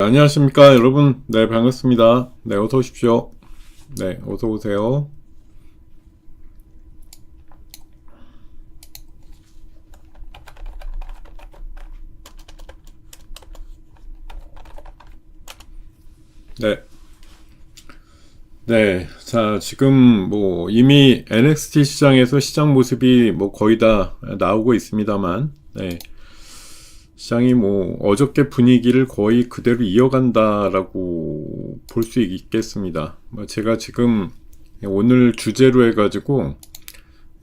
안녕하십니까 여러분. 네, 반갑습니다. 네, 어서 오십시오. 네, 어서 오세요. 네. 네. 자, 지금 뭐 이미 NXT 시장에서 시장 모습이 뭐 거의 다 나오고 있습니다만, 네. 시장이 뭐 어저께 분위기를 거의 그대로 이어간다라고 볼 수 있겠습니다. 뭐 제가 지금 오늘 주제로 해가지고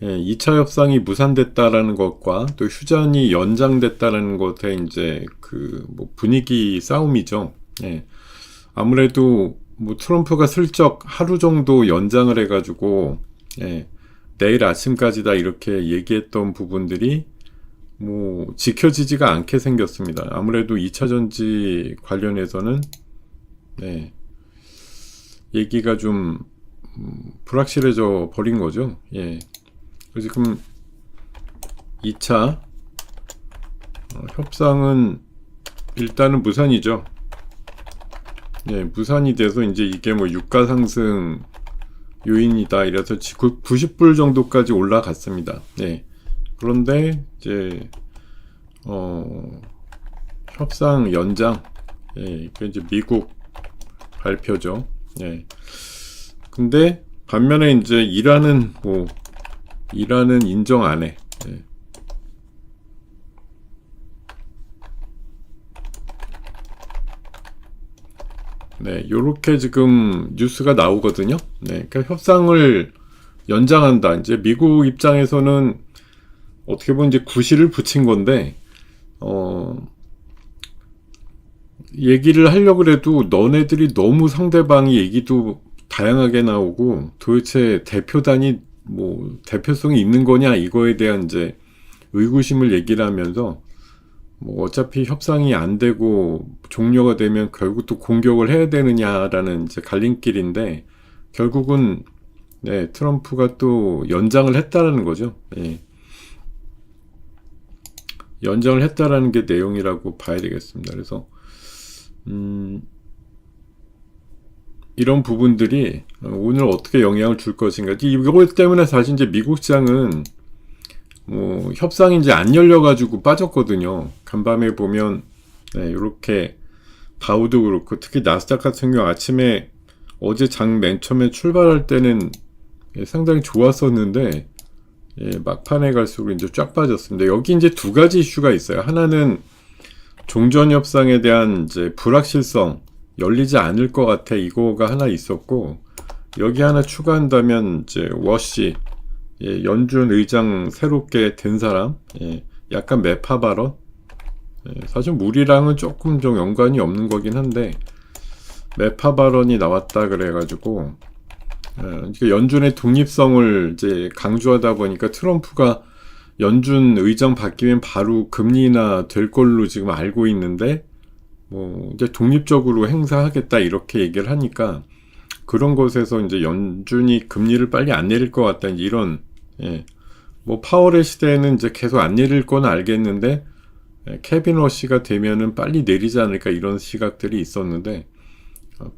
2차 협상이 무산됐다라는 것과 또 휴전이 연장됐다라는 것에 이제 그 뭐 분위기 싸움이죠. 예. 아무래도 뭐 트럼프가 슬쩍 하루 정도 연장을 해가지고 예, 내일 아침까지다 이렇게 얘기했던 부분들이 뭐 지켜지지가 않게 생겼습니다. 아무래도 2차 전지 관련해서는 네, 얘기가 좀 불확실해져 버린 거죠. 예. 그래서 지금 2차 협상은 일단은 무산이죠. 예, 무산이 돼서 이제 이게 뭐 유가 상승 요인이다 이래서 90불 정도까지 올라갔습니다. 예. 그런데 이제 협상 연장, 예, 이게 이제 미국 발표죠. 예. 근데 반면에 이제 이란은 인정 안 해. 예. 네, 요렇게 지금 뉴스가 나오거든요. 네, 그러니까 협상을 연장한다. 이제 미국 입장에서는 어떻게 보면 이제 구실을 붙인 건데, 얘기를 하려고 해도 너네들이 너무 상대방이 얘기도 다양하게 나오고 도대체 대표단이 뭐 대표성이 있는 거냐 이거에 대한 이제 의구심을 얘기를 하면서 뭐 어차피 협상이 안 되고 종료가 되면 결국 또 공격을 해야 되느냐라는 이제 갈림길인데 결국은 네, 트럼프가 또 연장을 했다라는 거죠. 예. 연장을 했다라는 게 내용이라고 봐야 되겠습니다. 그래서 이런 부분들이 오늘 어떻게 영향을 줄 것인가. 이거 때문에 사실 이제 미국 시장은 뭐 협상이 이제 안 열려가지고 빠졌거든요. 간밤에 보면 네, 이렇게 다우도 그렇고 특히 나스닥 같은 경우 아침에 어제 장 맨 처음에 출발할 때는 상당히 좋았었는데 막판에 갈수록 이제 쫙 빠졌습니다. 여기 이제 두 가지 이슈가 있어요. 하나는 종전 협상에 대한 이제 불확실성, 열리지 않을 것 같아 이거가 하나 있었고 여기 하나 추가한다면 이제 워시 연준 의장 새롭게 된 사람 약간 매파 발언 사실 우리랑은 조금 좀 연관이 없는 거긴 한데 매파 발언이 나왔다 그래가지고 연준의 독립성을 이제 강조하다 보니까 트럼프가 연준 의장 바뀌면 바로 금리나 될 걸로 지금 알고 있는데 뭐 이제 독립적으로 행사하겠다 이렇게 얘기를 하니까 그런 것에서 이제 연준이 금리를 빨리 안 내릴 것 같다 이런 뭐 파월의 시대에는 이제 계속 안 내릴 건 알겠는데 케빈 워시가 되면은 빨리 내리지 않을까 이런 시각들이 있었는데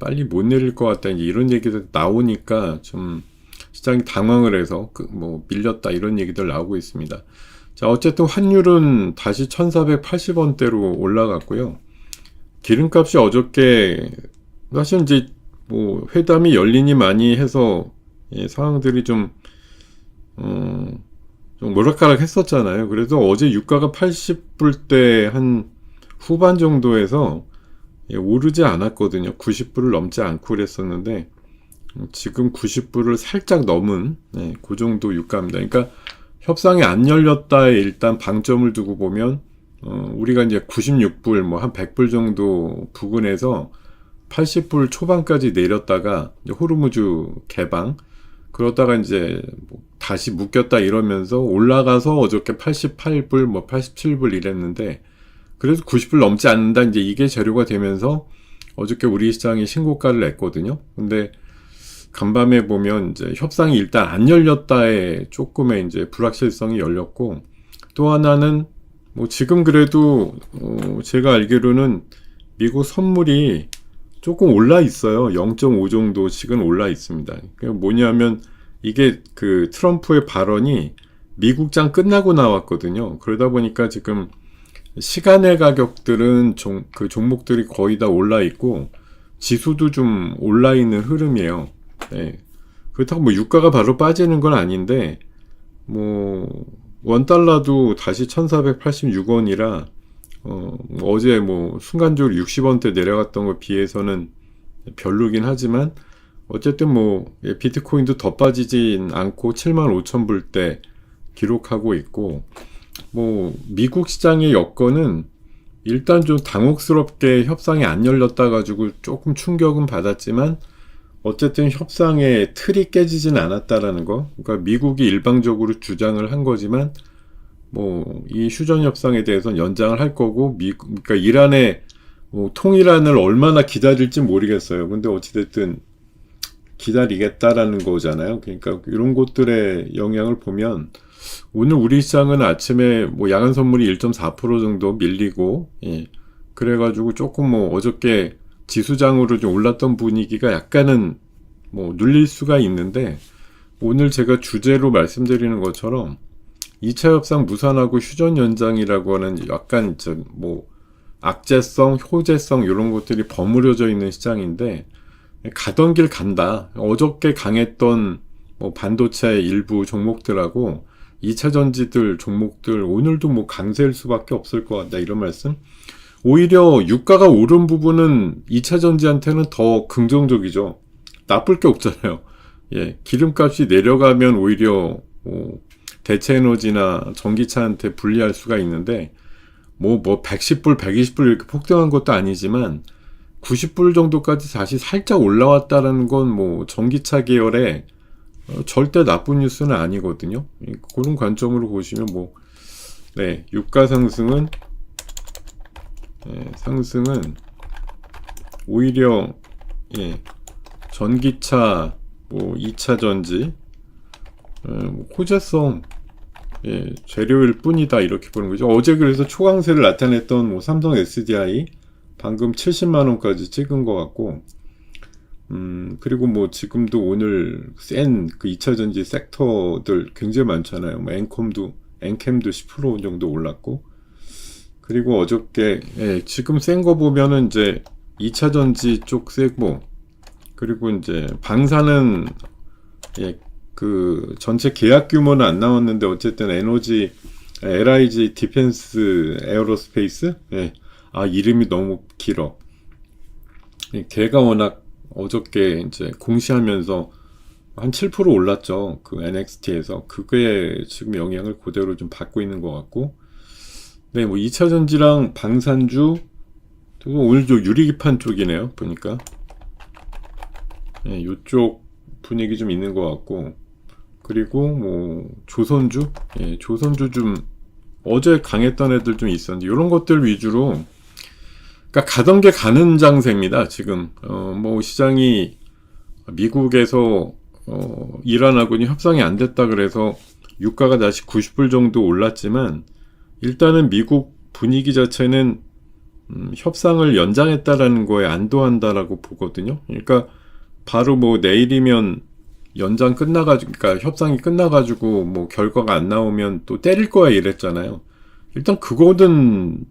빨리 못 내릴 것 같다 이런 얘기들 나오니까 좀 시장이 당황을 해서 뭐 밀렸다 이런 얘기들 나오고 있습니다. 자, 어쨌든 환율은 다시 1480원대로 올라갔고요. 기름값이 어저께 사실 이제 뭐 회담이 열리니 많이 해서 상황들이 좀 오락가락 했었잖아요. 그래서 어제 유가가 80불대 한 후반 정도에서 오르지 않았거든요. 90불을 넘지 않고 그랬었는데 지금 90불을 살짝 넘은 그 정도 유가입니다. 그러니까 협상이 안 열렸다에 일단 방점을 두고 보면 우리가 이제 96불 뭐 한 100불 정도 부근에서 80불 초반까지 내렸다가 이제 호르무즈 개방 그러다가 이제 뭐 다시 묶였다 이러면서 올라가서 어저께 88불 뭐 87불 이랬는데 그래도 90불 넘지 않는다 이제 이게 재료가 되면서 어저께 우리 시장이 신고가를 냈거든요. 근데 간밤에 보면 이제 협상이 일단 안 열렸다에 조금의 이제 불확실성이 열렸고 또 하나는 뭐 지금 그래도 제가 알기로는 미국 선물이 조금 올라 있어요. 0.5 정도씩은 올라 있습니다. 그러니까 뭐냐면 이게 그 트럼프의 발언이 미국장 끝나고 나왔거든요. 그러다 보니까 지금 시간의 가격들은 그 종목들이 거의 다 올라 있고 지수도 좀 올라 있는 흐름이에요. 네. 그렇다고 뭐 유가가 바로 빠지는 건 아닌데 뭐 원달러도 다시 1486원이라 어제 뭐 순간적으로 60원대 내려갔던 거 비해서는 별로긴 하지만 어쨌든 뭐 비트코인도 더 빠지진 않고 75,000불대 기록하고 있고 뭐 미국 시장의 여건은 일단 좀 당혹스럽게 협상이 안 열렸다 가지고 조금 충격은 받았지만 어쨌든 협상의 틀이 깨지진 않았다라는 거. 그러니까 미국이 일방적으로 주장을 한 거지만 뭐 이 휴전 협상에 대해서는 연장을 할 거고 그러니까 이란의 뭐 통일안을 얼마나 기다릴지 모르겠어요. 근데 어찌됐든 기다리겠다라는 거잖아요. 그러니까 이런 것들의 영향을 보면 오늘 우리 시장은 아침에 뭐 야간 선물이 1.4% 정도 밀리고, 예. 그래가지고 조금 뭐 어저께 지수장으로 좀 올랐던 분위기가 약간은 뭐 눌릴 수가 있는데, 오늘 제가 주제로 말씀드리는 것처럼 2차 협상 무산하고 휴전 연장이라고 하는 약간 뭐 악재성, 효재성 이런 것들이 버무려져 있는 시장인데, 가던 길 간다. 어저께 강했던 뭐 반도체 일부 종목들하고 2차 전지들 종목들 오늘도 뭐 강세일 수밖에 없을 것 같다 이런 말씀. 오히려 유가가 오른 부분은 2차 전지한테는 더 긍정적이죠. 나쁠 게 없잖아요. 예, 기름값이 내려가면 오히려 대체 에너지나 전기차한테 불리할 수가 있는데 뭐 110불, 120불 이렇게 폭등한 것도 아니지만 90불 정도까지 다시 살짝 올라왔다는 건 뭐 전기차 계열의 절대 나쁜 뉴스는 아니거든요. 그런 관점으로 보시면 뭐, 네, 유가 상승은, 오히려, 예, 전기차, 뭐, 2차 전지, 호재성, 예, 재료일 뿐이다, 이렇게 보는 거죠. 어제 그래서 초강세를 나타냈던 뭐 삼성 SDI, 방금 70만원까지 찍은 것 같고, 그리고 뭐 지금도 오늘 센 그 2차 전지 섹터들 굉장히 많잖아요. 뭐 엔캠도 10% 정도 올랐고, 그리고 어저께, 예, 지금 센 거 보면은 이제 2차 전지 쪽 세고, 그리고 이제 방사는, 예, 그 전체 계약 규모는 안 나왔는데 어쨌든 에너지, LIG 디펜스 에어로스페이스, 예, 아, 이름이 너무 길어. 걔가 워낙 어저께 이제 공시하면서 한 7% 올랐죠. 그 NXT에서. 그게 지금 영향을 그대로 좀 받고 있는 것 같고. 네, 뭐 2차 전지랑 방산주, 오늘 좀 유리기판 쪽이네요. 보니까. 네, 요쪽 분위기 좀 있는 것 같고. 그리고 뭐 조선주? 예, 조선주 좀 어제 강했던 애들 좀 있었는데, 이런 것들 위주로 그러니까 가던 게 가는 장세입니다. 지금 뭐 시장이 미국에서 이란하고는 협상이 안 됐다 그래서 유가가 다시 90불 정도 올랐지만 일단은 미국 분위기 자체는 협상을 연장했다라는 거에 안도한다라고 보거든요. 그러니까 바로 뭐 내일이면 연장 끝나가지고, 그러니까 협상이 끝나가지고 뭐 결과가 안 나오면 또 때릴 거야 이랬잖아요. 일단 그거는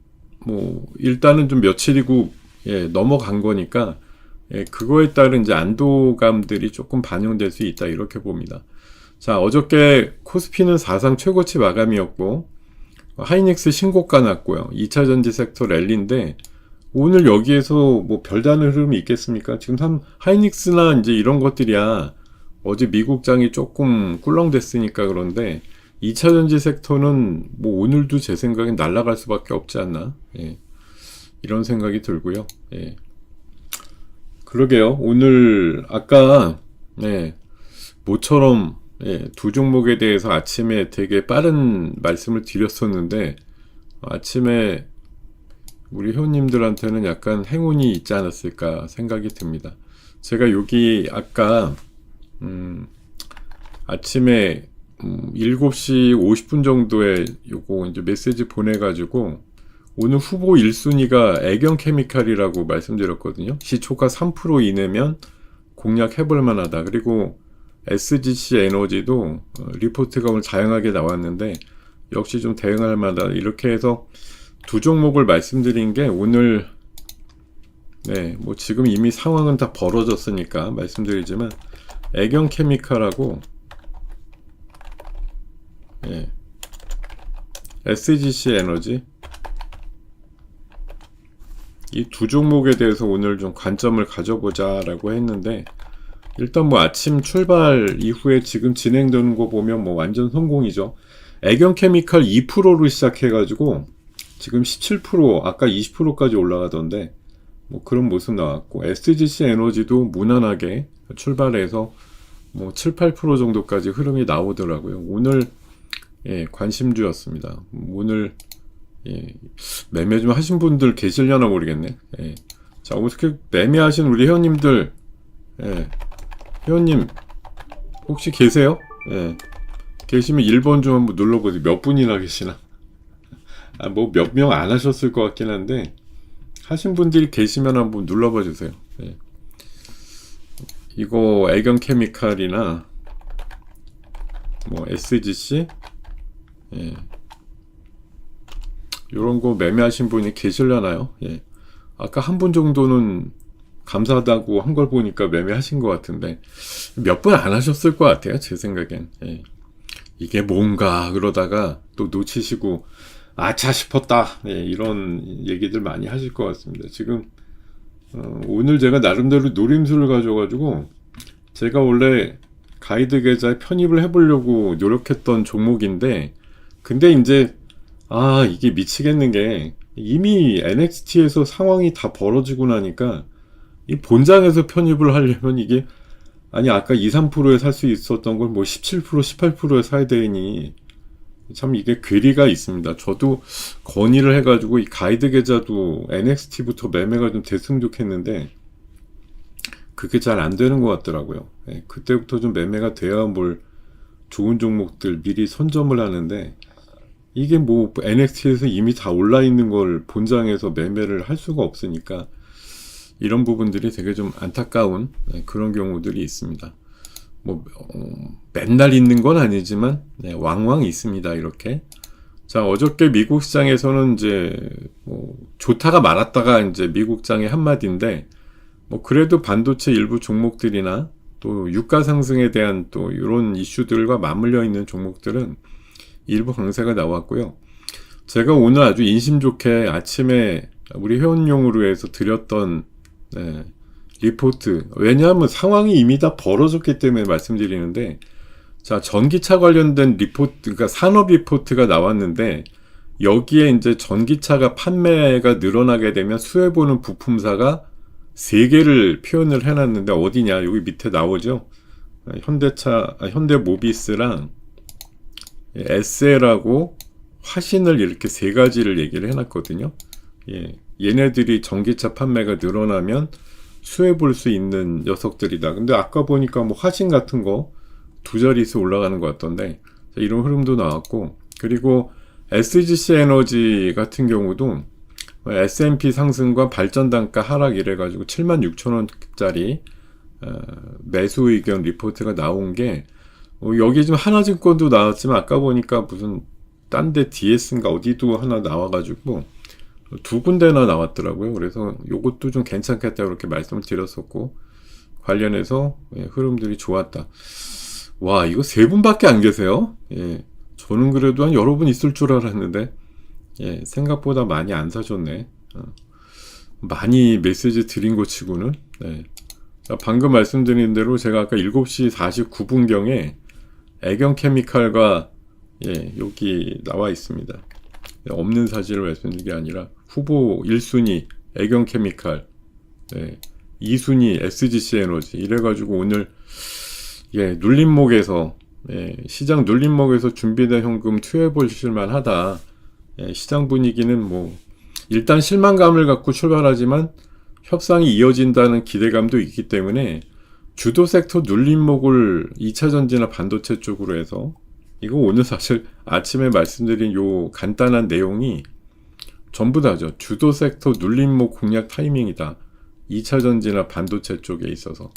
뭐 일단은 좀 며칠이고, 예, 넘어간 거니까, 예, 그거에 따른 이제 안도감들이 조금 반영될 수 있다 이렇게 봅니다. 자, 어저께 코스피는 사상 최고치 마감이었고 하이닉스 신고가 났고요. 2차 전지 섹터 랠리인데 오늘 여기에서 뭐 별다른 흐름이 있겠습니까? 지금 하이닉스나 이제 이런 것들이야 어제 미국장이 조금 꿀렁댔으니까 그런데 2차 전지 섹터는 뭐 오늘도 제 생각엔 날아갈 수밖에 없지 않나, 예, 이런 생각이 들고요. 예. 그러게요. 오늘 아까, 예, 모처럼, 예, 두 종목에 대해서 아침에 되게 빠른 말씀을 드렸었는데 아침에 우리 회원님들한테는 약간 행운이 있지 않았을까 생각이 듭니다. 제가 여기 아까 아침에 7시 50분 정도에 요거 이제 메시지 보내가지고 오늘 후보 1순위가 애경케미칼이라고 말씀드렸거든요. 시초가 3% 이내면 공략해볼 만하다. 그리고 SGC 에너지도 리포트가 오늘 다양하게 나왔는데 역시 좀 대응할 만하다. 이렇게 해서 두 종목을 말씀드린 게 오늘 뭐 지금 이미 상황은 다 벌어졌으니까 말씀드리지만 애경케미칼하고 SGC 에너지 이 두 종목에 대해서 오늘 좀 관점을 가져보자 라고 했는데 일단 뭐 아침 출발 이후에 지금 진행되는 거 보면 뭐 완전 성공이죠. 애경케미칼 2%로 시작해가지고 지금 17% 아까 20%까지 올라가던데 뭐 그런 모습 나왔고 SGC 에너지도 무난하게 출발해서 뭐 7, 8% 정도까지 흐름이 나오더라고요. 오늘 관심주였습니다. 오늘 매매 좀 하신 분들 계시려나 모르겠네. 자, 어떻게 매매하신 우리 회원님들 회원님 혹시 계세요? 계시면 1번 좀 한번 눌러보세요. 몇 분이나 계시나? 뭐 몇 명 안 하셨을 것 같긴 한데 하신 분들이 계시면 한번 눌러봐 주세요. 이거 애경케미칼이나 뭐 SGC 요런 거 매매하신 분이 계시려나요? 아까 한 분 정도는 감사하다고 한 걸 보니까 매매하신 것 같은데 몇 분 안 하셨을 것 같아요. 제 생각엔. 이게 뭔가 그러다가 또 놓치시고 아차 싶었다. 이런 얘기들 많이 하실 것 같습니다. 지금 오늘 제가 나름대로 노림수를 가져가지고 제가 원래 가이드 계좌에 편입을 해보려고 노력했던 종목인데 근데 이제 이게 미치겠는 게 이미 NXT에서 상황이 다 벌어지고 나니까 이 본장에서 편입을 하려면 이게 아까 2, 3%에 살 수 있었던 걸 뭐 17%, 18%에 사야 되니 참 이게 괴리가 있습니다. 저도 건의를 해가지고 이 가이드 계좌도 NXT부터 매매가 좀 됐으면 좋겠는데 그게 잘 안 되는 것 같더라고요. 그때부터 좀 매매가 돼야 뭘 좋은 종목들 미리 선점을 하는데 이게 뭐 NXT에서 이미 다 올라 있는 걸 본장에서 매매를 할 수가 없으니까 이런 부분들이 되게 좀 안타까운 그런 경우들이 있습니다. 뭐 맨날 있는 건 아니지만 왕왕 있습니다. 이렇게. 자, 어저께 미국 시장에서는 이제 뭐 좋다가 말았다가 이제 미국장의 한마디인데 뭐 그래도 반도체 일부 종목들이나 또 유가 상승에 대한 또 이런 이슈들과 맞물려 있는 종목들은 일부 강세가 나왔고요. 제가 오늘 아주 인심 좋게 아침에 우리 회원용으로 해서 드렸던 리포트, 왜냐하면 상황이 이미 다 벌어졌기 때문에 말씀드리는데 자, 전기차 관련된 리포트, 그러니까 산업 리포트가 나왔는데 여기에 이제 전기차가 판매가 늘어나게 되면 수혜보는 부품사가 3개를 표현을 해놨는데 어디냐, 여기 밑에 나오죠. 현대모비스랑 SL하고 화신을 이렇게 3가지를 얘기를 해놨거든요. 얘네들이 전기차 판매가 늘어나면 수혜 볼 수 있는 녀석들이다. 근데 아까 보니까 뭐 화신 같은 거 2자릿수 올라가는 것 같던데 이런 흐름도 나왔고 그리고 SGC 에너지 같은 경우도 S&P 상승과 발전 단가 하락 이래가지고 76,000원짜리 매수 의견 리포트가 나온 게 여기 지금 하나증권도 나왔지만 아까 보니까 무슨 딴 데 DS인가 어디도 하나 나와가지고 2군데나 나왔더라고요. 그래서 요것도 좀 괜찮겠다 이렇게 말씀을 드렸었고 관련해서 흐름들이 좋았다. 와, 이거 3분밖에 안 계세요? 저는 그래도 한 여러 분 있을 줄 알았는데 생각보다 많이 안 사셨네. 많이 메시지 드린 것 치고는. 방금 말씀드린 대로 제가 아까 7시 49분경에 애경케미칼과 여기 나와 있습니다. 없는 사실을 말씀드린 게 아니라 후보 1순위 애경케미칼, 2순위 SGC 에너지 이래가지고 오늘 눌림목에서 시장 눌림목에서 준비된 현금 투여해 보실만 하다. 시장 분위기는 뭐 일단 실망감을 갖고 출발하지만 협상이 이어진다는 기대감도 있기 때문에 주도 섹터 눌림목을 2차전지나 반도체 쪽으로 해서 이거 오늘 사실 아침에 말씀드린 요 간단한 내용이 전부 다죠. 주도 섹터 눌림목 공략 타이밍이다. 2차 전지나 반도체 쪽에 있어서.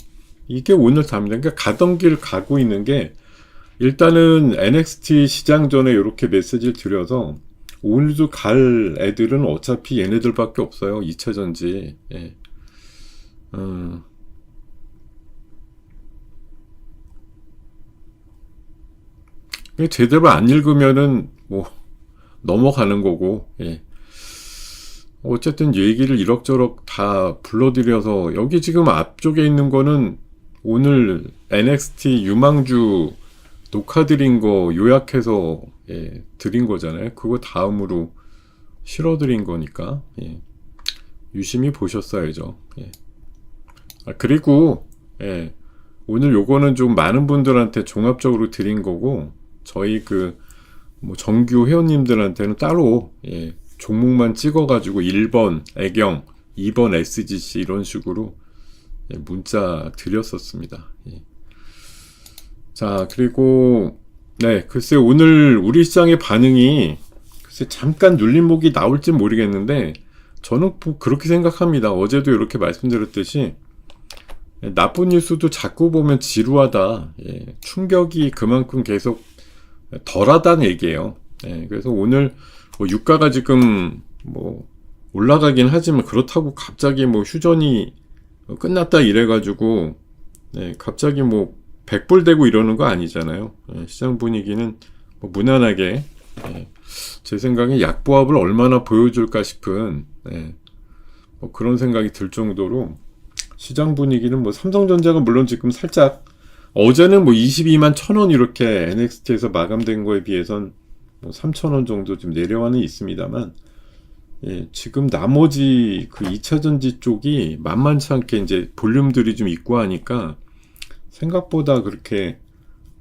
이게 오늘 답니다. 그러니까 가던 길 가고 있는 게 일단은 NXT 시장 전에 이렇게 메시지를 드려서 오늘도 갈 애들은 어차피 얘네들밖에 없어요. 2차 전지. 예. 제대로 안 읽으면은 뭐 넘어가는 거고. 예. 어쨌든 얘기를 이럭저럭 다 불러드려서 여기 지금 앞쪽에 있는 거는 오늘 NXT 유망주 녹화드린 거 요약해서 예, 드린 거잖아요. 그거 다음으로 실어드린 거니까 예, 유심히 보셨어야죠. 예. 그리고 예, 오늘 요거는 좀 많은 분들한테 종합적으로 드린 거고 저희 뭐 정규 회원님들한테는 따로 예, 종목만 찍어가지고 1번 애경, 2번 SGC 이런 식으로 예, 문자 드렸었습니다. 예. 자, 그리고 네, 글쎄 오늘 우리 시장의 반응이 글쎄 잠깐 눌림목이 나올지 모르겠는데 저는 뭐 그렇게 생각합니다. 어제도 이렇게 말씀드렸듯이 예, 나쁜 뉴스도 자꾸 보면 지루하다. 예, 충격이 그만큼 계속 덜하다는 얘기예요. 예, 그래서 오늘 뭐 유가가 지금 뭐 올라가긴 하지만 그렇다고 갑자기 뭐 휴전이 끝났다 이래가지고 네, 갑자기 뭐 100불 되고 이러는 거 아니잖아요. 네, 시장 분위기는 뭐 무난하게 네, 제 생각에 약보합을 얼마나 보여줄까 싶은 네, 뭐 그런 생각이 들 정도로 시장 분위기는 뭐 삼성전자가 물론 지금 살짝 어제는 뭐 22만 1,000원 이렇게 NXT에서 마감된 거에 비해선 뭐 3,000원 정도 좀 내려와는 있습니다만 예, 지금 나머지 그 2차전지 쪽이 만만치 않게 이제 볼륨들이 좀 있고 하니까 생각보다 그렇게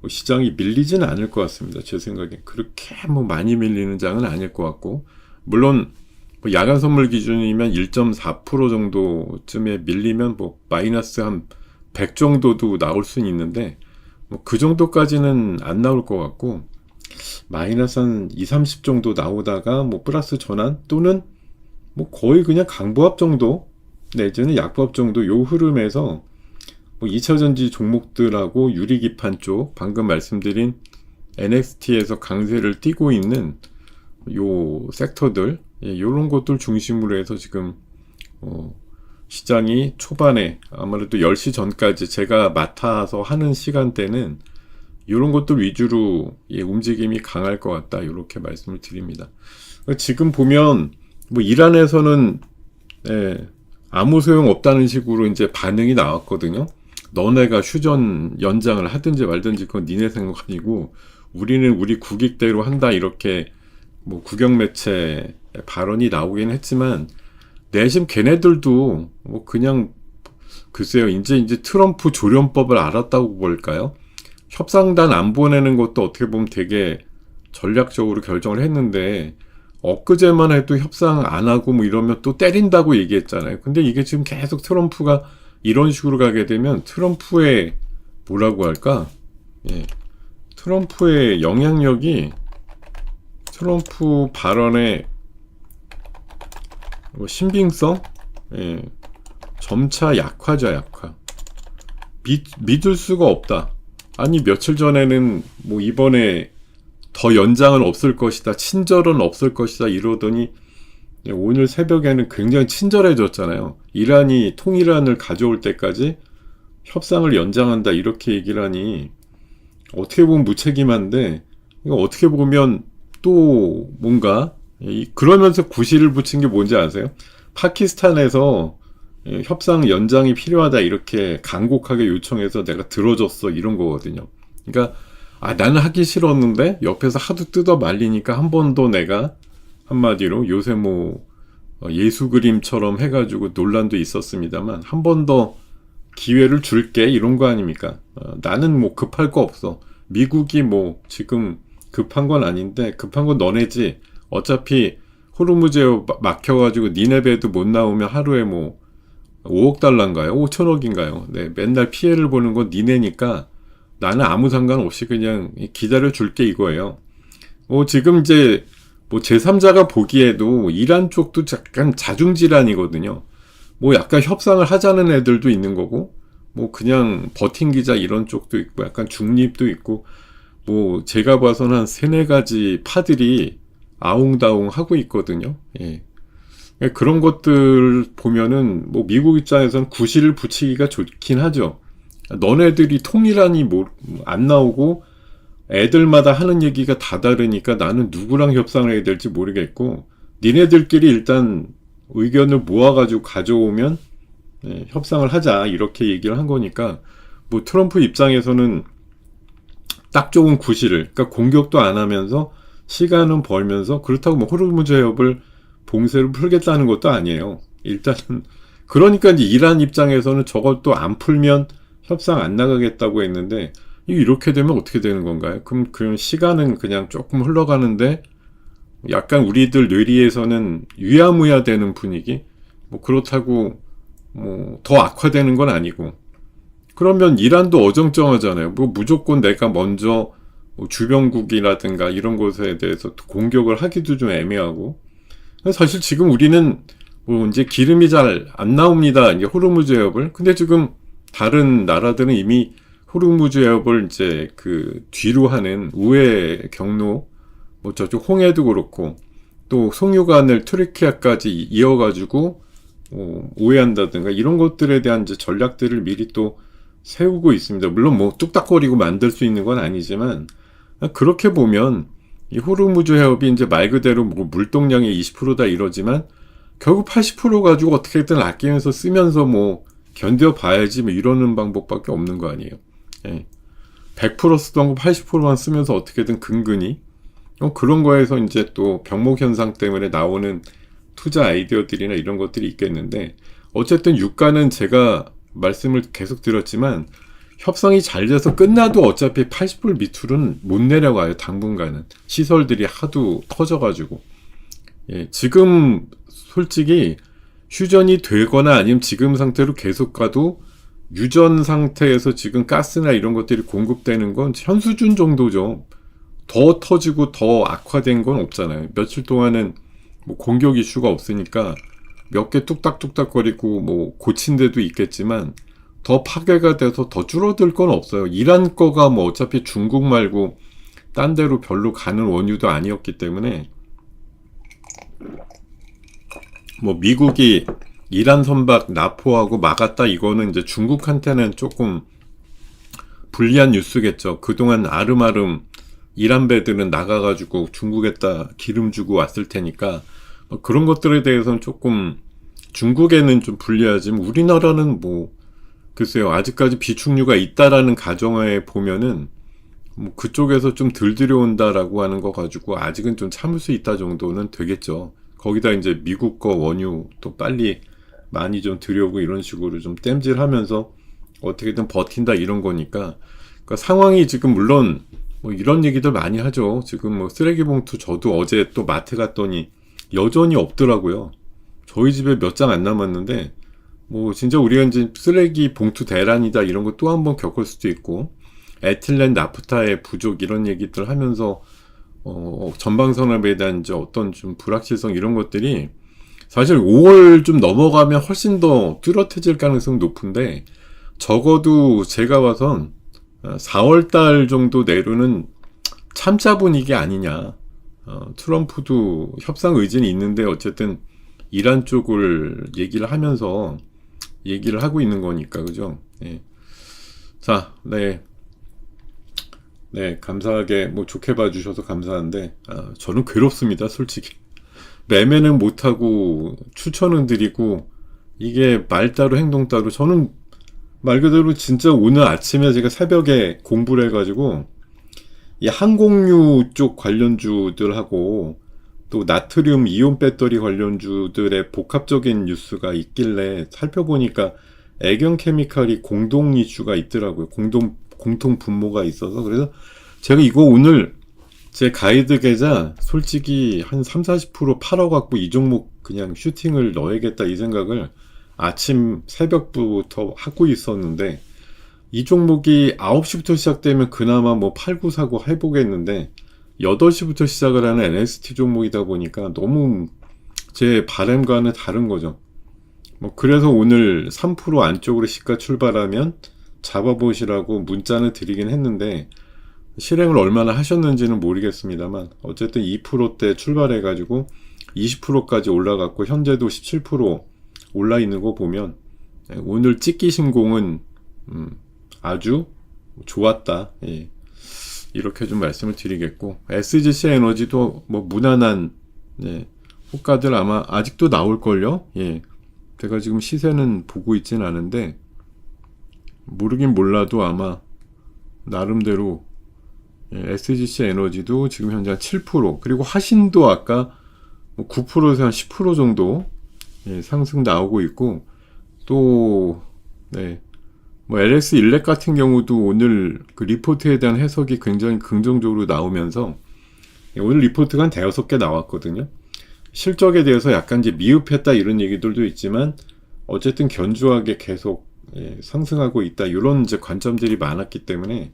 뭐 시장이 밀리지는 않을 것 같습니다. 제 생각엔 그렇게 뭐 많이 밀리는 장은 아닐 것 같고 물론 뭐 야간 선물 기준이면 1.4% 정도쯤에 밀리면 뭐 마이너스 한 100 정도도 나올 수는 있는데 뭐 그 정도까지는 안 나올 것 같고 마이너스 한 2, 30 정도 나오다가 뭐 플러스 전환 또는 뭐 거의 그냥 강보합 정도 내지는 약보합 정도 요 흐름에서 뭐 2차전지 종목들하고 유리기판 쪽 방금 말씀드린 NXT에서 강세를 띠고 있는 요 섹터들 예, 요런 것들 중심으로 해서 지금 시장이 초반에 아무래도 10시 전까지 제가 맡아서 하는 시간대는 이런 것들 위주로 예, 움직임이 강할 것 같다 이렇게 말씀을 드립니다. 지금 보면 뭐 이란에서는 예, 아무 소용 없다는 식으로 이제 반응이 나왔거든요. 너네가 휴전 연장을 하든지 말든지 그건 니네 생각이고 우리는 우리 국익대로 한다 이렇게 뭐 국영 매체 발언이 나오긴 했지만 내심 걔네들도 뭐 그냥 글쎄요 이제 트럼프 조련법을 알았다고 볼까요? 협상단 안 보내는 것도 어떻게 보면 되게 전략적으로 결정을 했는데 엊그제만 해도 협상 안 하고 뭐 이러면 또 때린다고 얘기했잖아요. 근데 이게 지금 계속 트럼프가 이런 식으로 가게 되면 트럼프의 뭐라고 할까? 예. 트럼프의 영향력이 트럼프 발언의 뭐 신빙성? 예. 점차 약화죠, 약화. 믿을 수가 없다. 아니 며칠 전에는 뭐 이번에 더 연장은 없을 것이다. 친절은 없을 것이다. 이러더니 오늘 새벽에는 굉장히 친절해졌잖아요. 이란이 통일안을 가져올 때까지 협상을 연장한다. 이렇게 얘기를 하니 어떻게 보면 무책임한데 이거 어떻게 보면 또 뭔가 그러면서 구실을 붙인 게 뭔지 아세요? 파키스탄에서 협상 연장이 필요하다 이렇게 간곡하게 요청해서 내가 들어줬어 이런 거거든요. 그러니까 나는 하기 싫었는데 옆에서 하도 뜯어 말리니까 한 번 더 내가 한마디로 요새 뭐 예수 그림처럼 해가지고 논란도 있었습니다만 한 번 더 기회를 줄게 이런 거 아닙니까? 나는 뭐 급할 거 없어. 미국이 뭐 지금 급한 건 아닌데 급한 건 너네지. 어차피 호르무즈에 막혀가지고 니네 배도 못 나오면 하루에 뭐 5억 달러인가요? 5천억인가요? 네, 맨날 피해를 보는 건 니네니까 나는 아무 상관없이 그냥 기다려 줄게 이거예요. 지금 이제 뭐 제3자가 보기에도 이란 쪽도 약간 자중질환이거든요. 뭐 약간 협상을 하자는 애들도 있는 거고, 뭐 그냥 버틴기자 이런 쪽도 있고, 약간 중립도 있고, 뭐 제가 봐서는 한 세네 가지 파들이 아웅다웅 하고 있거든요. 예. 그런 것들 보면은 뭐 미국 입장에서는 구실을 붙이기가 좋긴 하죠. 너네들이 통일안이 안 나오고 애들마다 하는 얘기가 다 다르니까 나는 누구랑 협상을 해야 될지 모르겠고, 니네들끼리 일단 의견을 모아가지고 가져오면 협상을 하자 이렇게 얘기를 한 거니까, 뭐 트럼프 입장에서는 딱 좋은 구실을, 그러니까 공격도 안 하면서 시간은 벌면서, 그렇다고 뭐 호르무즈 해협을 봉쇄를 풀겠다는 것도 아니에요. 일단은 그러니까 이제 이란 입장에서는 저것도 안 풀면 협상 안 나가겠다고 했는데, 이렇게 되면 어떻게 되는 건가요? 그럼 시간은 그냥 조금 흘러가는데 약간 우리들 뇌리에서는 유야무야 되는 분위기? 뭐 그렇다고 뭐 더 악화되는 건 아니고, 그러면 이란도 어정쩡하잖아요. 뭐 무조건 내가 먼저 뭐 주변국이라든가 이런 곳에 대해서 공격을 하기도 좀 애매하고, 사실 지금 우리는 뭐 이제 기름이 잘 안 나옵니다. 이제 호르무즈 해협을. 근데 지금 다른 나라들은 이미 호르무즈 해협을 이제 그 뒤로 하는 우회 경로, 뭐 저쪽 홍해도 그렇고, 또 송유관을 튀르키예까지 이어가지고 우회한다든가 이런 것들에 대한 이제 전략들을 미리 또 세우고 있습니다. 물론 뭐 뚝딱거리고 만들 수 있는 건 아니지만, 그렇게 보면 이 호르무즈 해협이 이제 말 그대로 뭐 물동량의 20%다 이러지만 결국 80% 가지고 어떻게든 아끼면서 쓰면서 뭐 견뎌 봐야지 뭐 이러는 방법밖에 없는 거 아니에요. 예. 100% 쓰던 거 80%만 쓰면서 어떻게든 근근히 그런 거에서 이제 또 병목 현상 때문에 나오는 투자 아이디어들이나 이런 것들이 있겠는데, 어쨌든 유가는 제가 말씀을 계속 드렸지만 협상이 잘 돼서 끝나도 어차피 80불 밑으로는 못 내려가요. 당분간은 시설들이 하도 터져가지고. 예, 지금 솔직히 휴전이 되거나 아니면 지금 상태로 계속 가도 유전 상태에서 지금 가스나 이런 것들이 공급되는 건 현 수준 정도죠. 더 터지고 더 악화된 건 없잖아요. 며칠 동안은 뭐 공격 이슈가 없으니까 몇 개 뚝딱뚝딱거리고 뭐 고친 데도 있겠지만 더 파괴가 돼서 더 줄어들 건 없어요. 이란 거가 뭐 어차피 중국 말고 딴 데로 별로 가는 원유도 아니었기 때문에, 뭐 미국이 이란 선박 납포하고 막았다 이거는 이제 중국한테는 조금 불리한 뉴스겠죠. 그동안 아름아름 이란 배들은 나가가지고 중국에다 기름 주고 왔을 테니까 그런 것들에 대해서는 조금 중국에는 좀 불리하지만, 우리나라는 뭐 글쎄요, 아직까지 비축류가 있다라는 가정하에 보면은 뭐 그쪽에서 좀 덜 들여온다라고 하는 거 가지고 아직은 좀 참을 수 있다 정도는 되겠죠. 거기다 이제 미국 거 원유 또 빨리 많이 좀 들여오고 이런 식으로 좀 땜질하면서 어떻게든 버틴다 이런 거니까. 그러니까 상황이 지금 물론 뭐 이런 얘기들 많이 하죠. 지금 뭐 쓰레기 봉투, 저도 어제 또 마트 갔더니 여전히 없더라고요. 저희 집에 몇 장 안 남았는데, 뭐 진짜 우리가 이제 쓰레기 봉투 대란이다 이런 거 또 한 번 겪을 수도 있고, 에틸렌 나프타의 부족 이런 얘기들 하면서 전방산업에 대한 이제 어떤 좀 불확실성 이런 것들이 사실 5월 좀 넘어가면 훨씬 더 뚜렷해질 가능성이 높은데, 적어도 제가 봐선 4월 달 정도 내로는 참자 분위기 아니냐. 트럼프도 협상 의지는 있는데 어쨌든 이란 쪽을 얘기를 하면서 얘기를 하고 있는 거니까, 그죠? 네. 자, 네. 네, 감사하게, 뭐, 좋게 봐주셔서 감사한데, 저는 괴롭습니다, 솔직히. 매매는 못하고, 추천은 드리고, 이게 말 따로 행동 따로, 저는 말 그대로 진짜 오늘 아침에 제가 새벽에 공부를 해가지고, 이 항공유 쪽 관련주들하고, 또 나트륨 이온 배터리 관련주들의 복합적인 뉴스가 있길래 살펴보니까 애경 케미칼이 공동 이슈가 있더라고요. 공통 분모가 있어서. 그래서 제가 이거 오늘 제 가이드 계좌 솔직히 한 30-40% 팔아갖고 이 종목 그냥 슈팅을 넣어야겠다 이 생각을 아침 새벽부터 하고 있었는데, 이 종목이 9시부터 시작되면 그나마 뭐 팔고 사고 해보겠는데, 8시부터 시작을 하는 NST 종목이다 보니까 너무 제 바람과는 다른 거죠. 뭐 그래서 오늘 3% 안쪽으로 시가 출발하면 잡아보시라고 문자는 드리긴 했는데 실행을 얼마나 하셨는지는 모르겠습니다만 어쨌든 2%대 출발해가지고 20%까지 올라갔고 현재도 17% 올라 있는 거 보면 오늘 찍기 신공은 아주 좋았다. 예. 이렇게 좀 말씀을 드리겠고 SGC 에너지도 뭐 무난한 호가들 아마 아직도 나올걸요. 예. 제가 지금 시세는 보고 있진 않은데 모르긴 몰라도 아마 나름대로 SGC 에너지도 지금 현재 7% 그리고 화신도 아까 9%에서 한 10% 정도 상승 나오고 있고 또 뭐 LS 일렉 같은 경우도 오늘 그 리포트에 대한 해석이 굉장히 긍정적으로 나오면서 오늘 리포트가 한 5개 나왔거든요. 실적에 대해서 약간 이제 미흡했다 이런 얘기들도 있지만 어쨌든 견조하게 계속 상승하고 있다 이런 이제 관점들이 많았기 때문에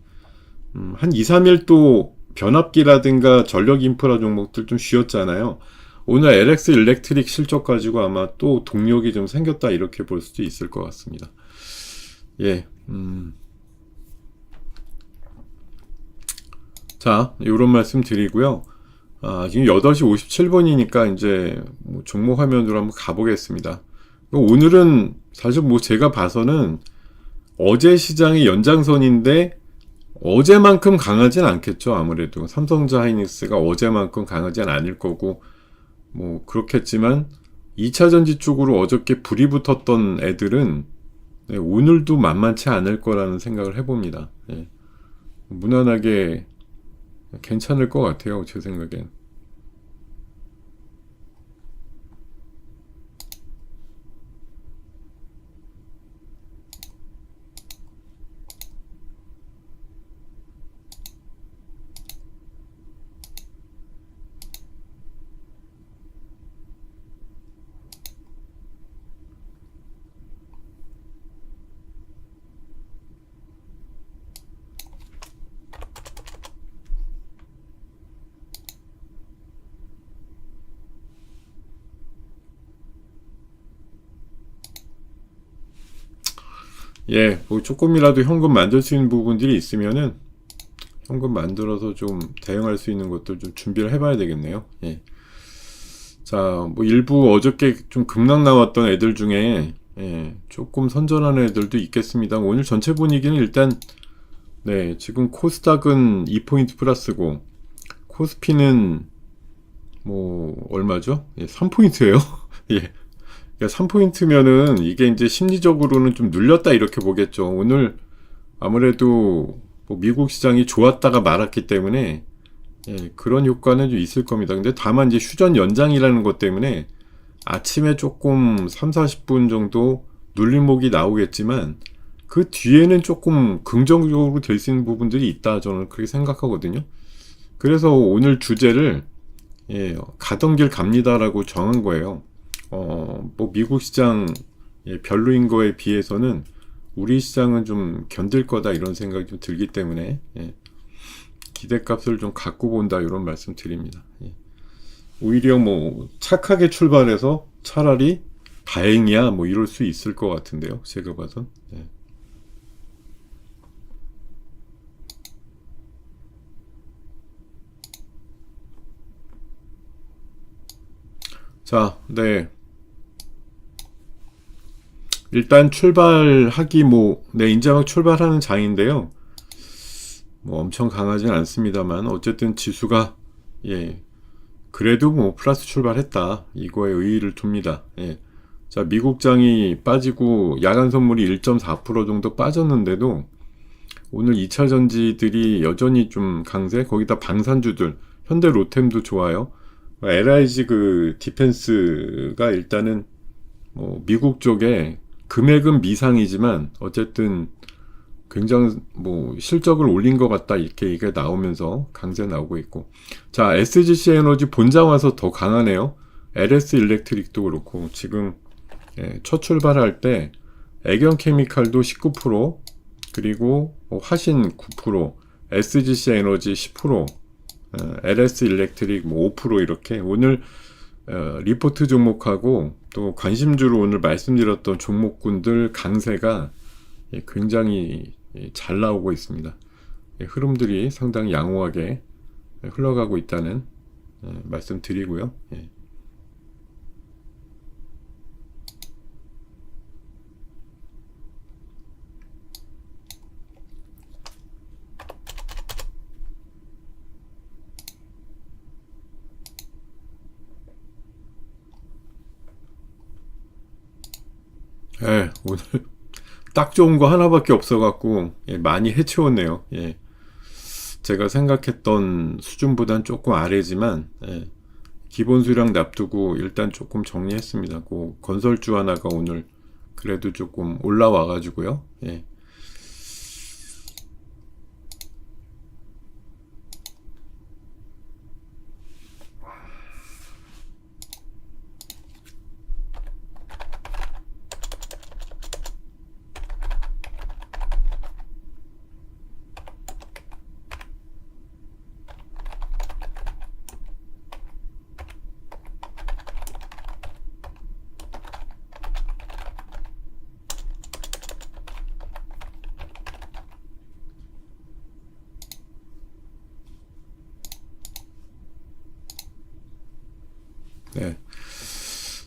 한 2, 3일 또 변압기라든가 전력 인프라 종목들 좀 쉬었잖아요. 오늘 LX 일렉트릭 실적 가지고 아마 또 동력이 좀 생겼다 이렇게 볼 수도 있을 것 같습니다. 예, 자, 요런 말씀 드리고요. 지금 8시 57분이니까 이제 뭐 종목 화면으로 한번 가보겠습니다. 오늘은 사실 뭐 제가 봐서는 어제 시장의 연장선인데 어제만큼 강하진 않겠죠. 아무래도 삼성전자 하이닉스가 어제만큼 강하진 않을 거고 뭐 그렇겠지만 2차전지 쪽으로 어저께 불이 붙었던 애들은 오늘도 만만치 않을 거라는 생각을 해봅니다. 예. 무난하게 괜찮을 것 같아요. 제 생각엔. 예, 뭐 조금이라도 현금 만들 수 있는 부분들이 있으면은 현금 만들어서 좀 대응할 수 있는 것들 좀 준비를 해봐야 되겠네요. 예. 자, 뭐 일부 어저께 좀 급락 나왔던 애들 중에 조금 선전하는 애들도 있겠습니다. 오늘 전체 분위기는 일단 지금 코스닥은 2포인트 플러스고 코스피는 뭐 얼마죠? 3포인트예요. 예. 3포인트면은 이게 이제 심리적으로는 좀 눌렸다 이렇게 보겠죠. 오늘 아무래도 뭐 미국 시장이 좋았다가 말았기 때문에 그런 효과는 좀 있을 겁니다. 근데 다만 이제 휴전 연장이라는 것 때문에 아침에 조금 3, 40분 정도 눌림목이 나오겠지만 그 뒤에는 조금 긍정적으로 될 수 있는 부분들이 있다. 저는 그렇게 생각하거든요. 그래서 오늘 주제를 가던 길 갑니다라고 정한 거예요. 뭐 미국 시장 별로인 거에 비해서는 우리 시장은 좀 견딜 거다 이런 생각이 좀 들기 때문에 기대값을 좀 갖고 본다 이런 말씀 드립니다. 오히려 뭐 착하게 출발해서 차라리 다행이야 뭐 이럴 수 있을 것 같은데요. 제가 봐선. 자, 일단 출발하기 이제 막 출발하는 장인데요. 뭐 엄청 강하진 않습니다만 어쨌든 지수가 그래도 뭐 플러스 출발했다 이거에 의의를 둡니다. 자, 미국장이 빠지고 야간 선물이 1.4% 정도 빠졌는데도 오늘 2차 전지들이 여전히 좀 강세. 거기다 방산주들 현대 로템도 좋아요. LIG 그 디펜스가 일단은 뭐 미국 쪽에 금액은 미상이지만 어쨌든 굉장히 뭐 실적을 올린 것 같다 이렇게 이게 나오면서 강세 나오고 있고, 자, SGC 에너지 본장 와서 더 강하네요. LS 일렉트릭도 그렇고 지금 첫 출발할 때 애경 케미칼도 19%, 그리고 화신 9%, SGC 에너지 10%, LS 일렉트릭 뭐 5% 이렇게 오늘 리포트 종목하고 또 관심주로 오늘 말씀드렸던 종목군들 강세가 굉장히 잘 나오고 있습니다. 흐름들이 상당히 양호하게 흘러가고 있다는 말씀 드리고요. 오늘 딱 좋은 거 하나밖에 없어갖고 많이 해치웠네요. 제가 생각했던 수준보단 조금 아래지만 기본 수량 납두고 일단 조금 정리했습니다. 그 건설주 하나가 오늘 그래도 조금 올라와가지고요. 네.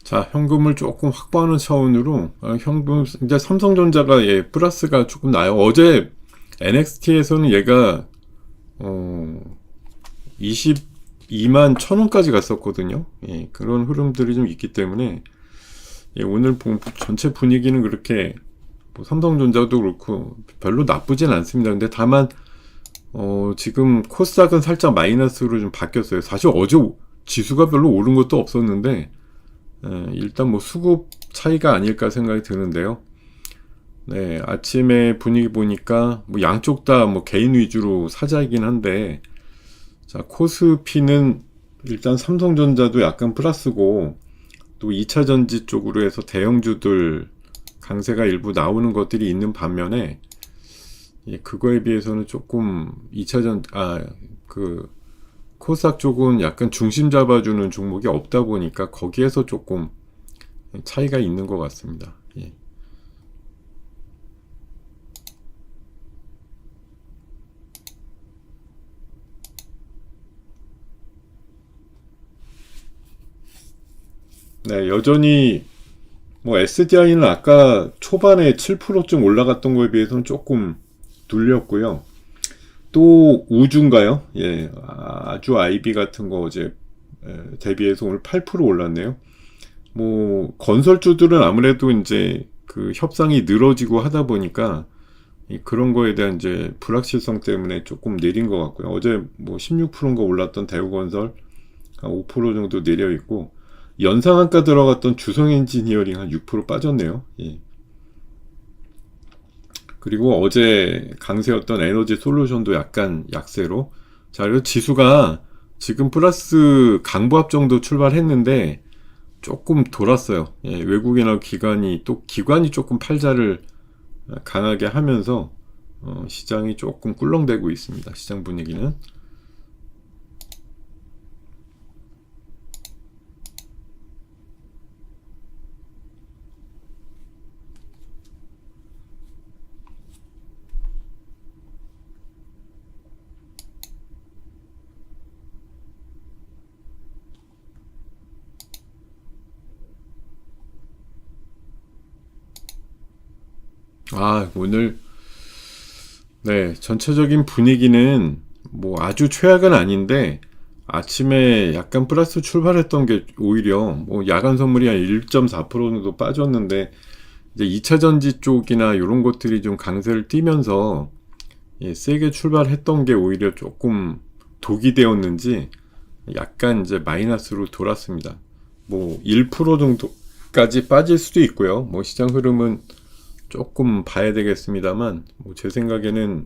자, 현금을 조금 확보하는 차원으로 현금 이제 삼성전자가 플러스가 조금 나요. 어제 NXT에서는 얘가 22만 1,000원까지 갔었거든요. 그런 흐름들이 좀 있기 때문에 오늘 전체 분위기는 그렇게 뭐 삼성전자도 그렇고 별로 나쁘진 않습니다. 근데 다만 지금 코스닥은 살짝 마이너스로 좀 바뀌었어요. 사실 어제 지수가 별로 오른 것도 없었는데 일단 뭐 수급 차이가 아닐까 생각이 드는데요. 네, 아침에 분위기 보니까 뭐 양쪽 다 뭐 개인 위주로 사자이긴 한데, 자, 코스피는 일단 삼성전자도 약간 플러스고, 또 2차 전지 쪽으로 해서 대형주들 강세가 일부 나오는 것들이 있는 반면에, 그거에 비해서는 조금 코스닥 쪽은 약간 중심 잡아주는 종목이 없다 보니까 거기에서 조금 차이가 있는 것 같습니다. 네, 여전히 뭐 SDI는 아까 초반에 7%쯤 올라갔던 거에 비해서는 조금 눌렸고요. 또 우주인가요? 아주 IB 같은 거 어제 대비해서 오늘 8% 올랐네요. 뭐 건설주들은 아무래도 이제 그 협상이 늘어지고 하다 보니까 그런 거에 대한 이제 불확실성 때문에 조금 내린 것 같고요. 어제 뭐 16%인가 올랐던 대우건설 한 5% 정도 내려 있고, 연상한가 들어갔던 주성엔지니어링 한 6% 빠졌네요. 그리고 어제 강세였던 에너지 솔루션도 약간 약세로. 자, 그리고 지수가 지금 플러스 강보합 정도 출발했는데 조금 돌았어요. 외국인하고 기관이 조금 팔자를 강하게 하면서 시장이 조금 꿀렁대고 있습니다. 시장 분위기는. 오늘, 네, 전체적인 분위기는 뭐 아주 최악은 아닌데, 아침에 약간 플러스 출발했던 게 오히려 뭐 야간 선물이 한 1.4% 정도 빠졌는데, 이제 2차 전지 쪽이나 이런 것들이 좀 강세를 띠면서 세게 출발했던 게 오히려 조금 독이 되었는지 약간 이제 마이너스로 돌았습니다. 뭐 1% 정도까지 빠질 수도 있고요. 뭐 시장 흐름은 조금 봐야 되겠습니다만, 뭐 제 생각에는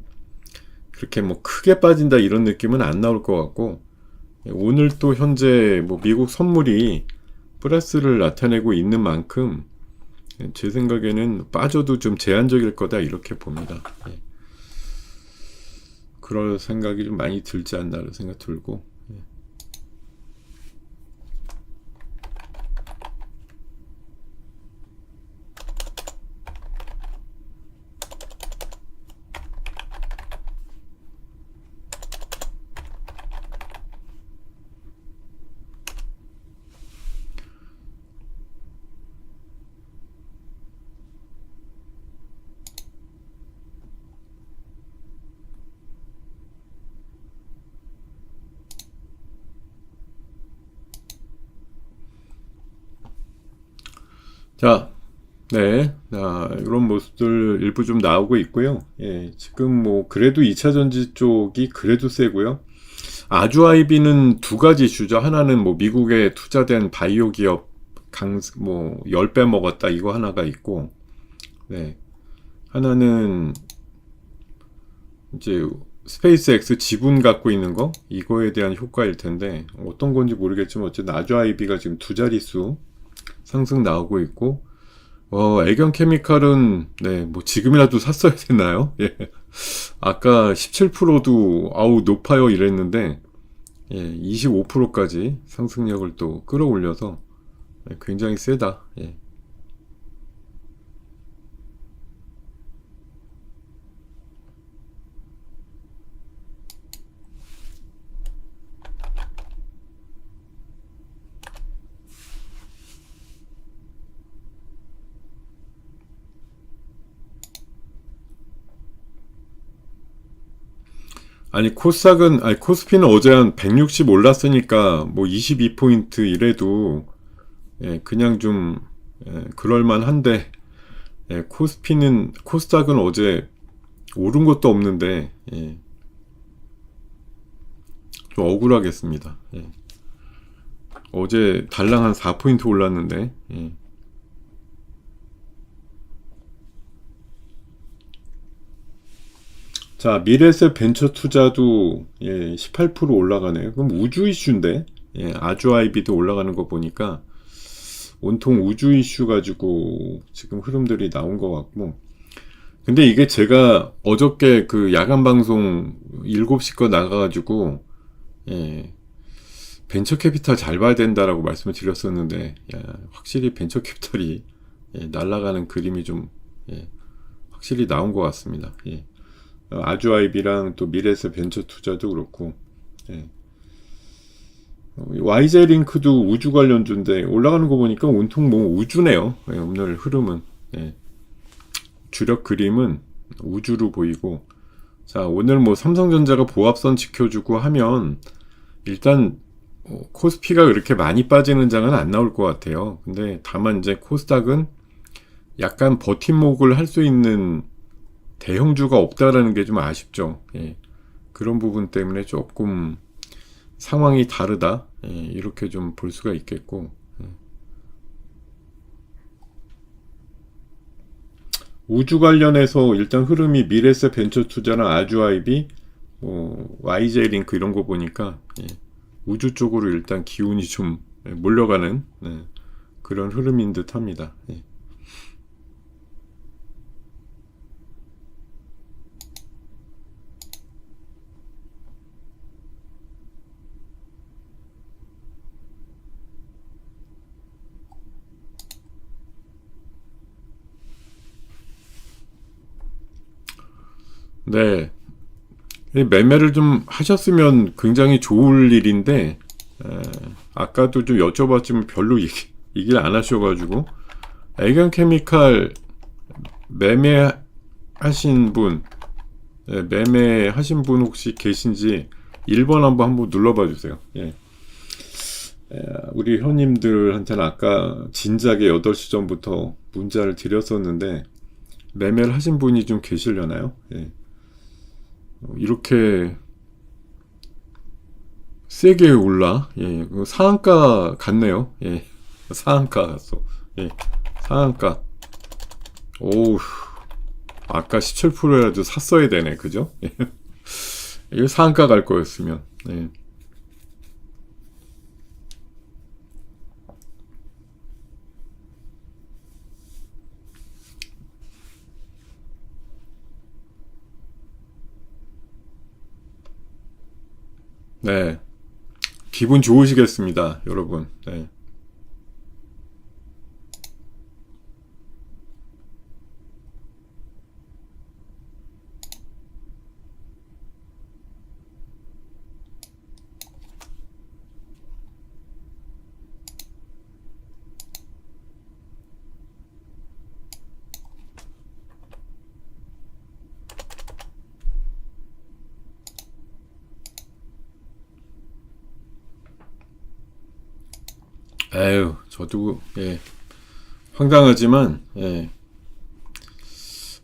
그렇게 뭐 크게 빠진다 이런 느낌은 안 나올 것 같고, 오늘 또 현재 뭐 미국 선물이 플러스를 나타내고 있는 만큼 제 생각에는 빠져도 좀 제한적일 거다 이렇게 봅니다. 그럴 생각이 좀 많이 들지 않나 생각 들고, 자, 네. 이런 모습들 일부 좀 나오고 있고요. 예, 지금 뭐, 그래도 2차 전지 쪽이 그래도 세고요. 아주아이비는 두 가지 이슈죠. 하나는 뭐, 미국에 투자된 바이오 기업 뭐, 10배 먹었다. 이거 하나가 있고, 네. 하나는 이제 스페이스X 지분 갖고 있는 거? 이거에 대한 효과일 텐데, 어떤 건지 모르겠지만, 어쨌든 아주아이비가 지금 두 자릿수 상승 나오고 있고, 애견 케미칼은, 네, 뭐, 지금이라도 샀어야 됐나요? 예. 아까 17%도, 아우, 높아요, 이랬는데, 예, 25%까지 상승력을 또 끌어올려서, 굉장히 세다, 예. 아니, 코스피는 어제 한 160 올랐으니까, 뭐, 22포인트 이래도, 예, 그냥 좀, 그럴만 한데, 예, 코스닥은 어제 오른 것도 없는데, 예, 좀 억울하겠습니다. 예. 어제 달랑 한 4포인트 올랐는데, 예. 자, 미래세 벤처 투자도, 예, 18% 올라가네요. 그럼 우주 이슈인데, 예, 아주아이비도 올라가는 거 보니까, 온통 우주 이슈 가지고 지금 흐름들이 나온 것 같고, 근데 이게 제가 어저께 그 야간 방송 7시 거 나가가지고, 예, 벤처 캐피탈 잘 봐야 된다라고 말씀을 드렸었는데, 야, 확실히 벤처 캐피탈이, 예, 날아가는 그림이 좀, 예, 확실히 나온 것 같습니다. 예. 아주아이비랑 또 미래세 벤처 투자도 그렇고, 예. YJ링크도 우주 관련주인데 올라가는 거 보니까 온통 뭐 우주네요. 예, 오늘 흐름은. 예. 주력 그림은 우주로 보이고, 자, 오늘 뭐 삼성전자가 보합선 지켜주고 하면 일단 코스피가 그렇게 많이 빠지는 장은 안 나올 것 같아요. 근데 다만 이제 코스닥은 약간 버팀목을 할 수 있는 대형주가 없다라는 게 좀 아쉽죠. 예. 그런 부분 때문에 조금 상황이 다르다. 예, 이렇게 좀 볼 수가 있겠고. 예. 우주 관련해서 일단 흐름이 미래세 벤처 투자나 아주아이비, YJ링크 이런 거 보니까, 예, 우주 쪽으로 일단 기운이 좀 몰려가는, 예, 그런 흐름인 듯 합니다. 예. 네. 이 매매를 좀 하셨으면 굉장히 좋을 일인데, 에, 아까도 좀 여쭤봤지만 별로 얘기를 안 하셔가지고, 애견 케미칼 매매하신 분, 매매하신 분 혹시 계신지 1번 한번 눌러봐 주세요. 예. 우리 형님들한테는 아까 진작에 8시 전부터 문자를 드렸었는데, 매매를 하신 분이 좀 계시려나요? 예. 이렇게 세게 올라? 예, 상한가 같네요. 예, 상한가 같소. 예, 상한가. 오우, 아까 17%라도 샀어야 되네, 그죠? 예. 이거 상한가 갈 거였으면. 예. 네, 기분 좋으시겠습니다, 여러분. 네. 에휴, 저도 예, 황당하지만, 예.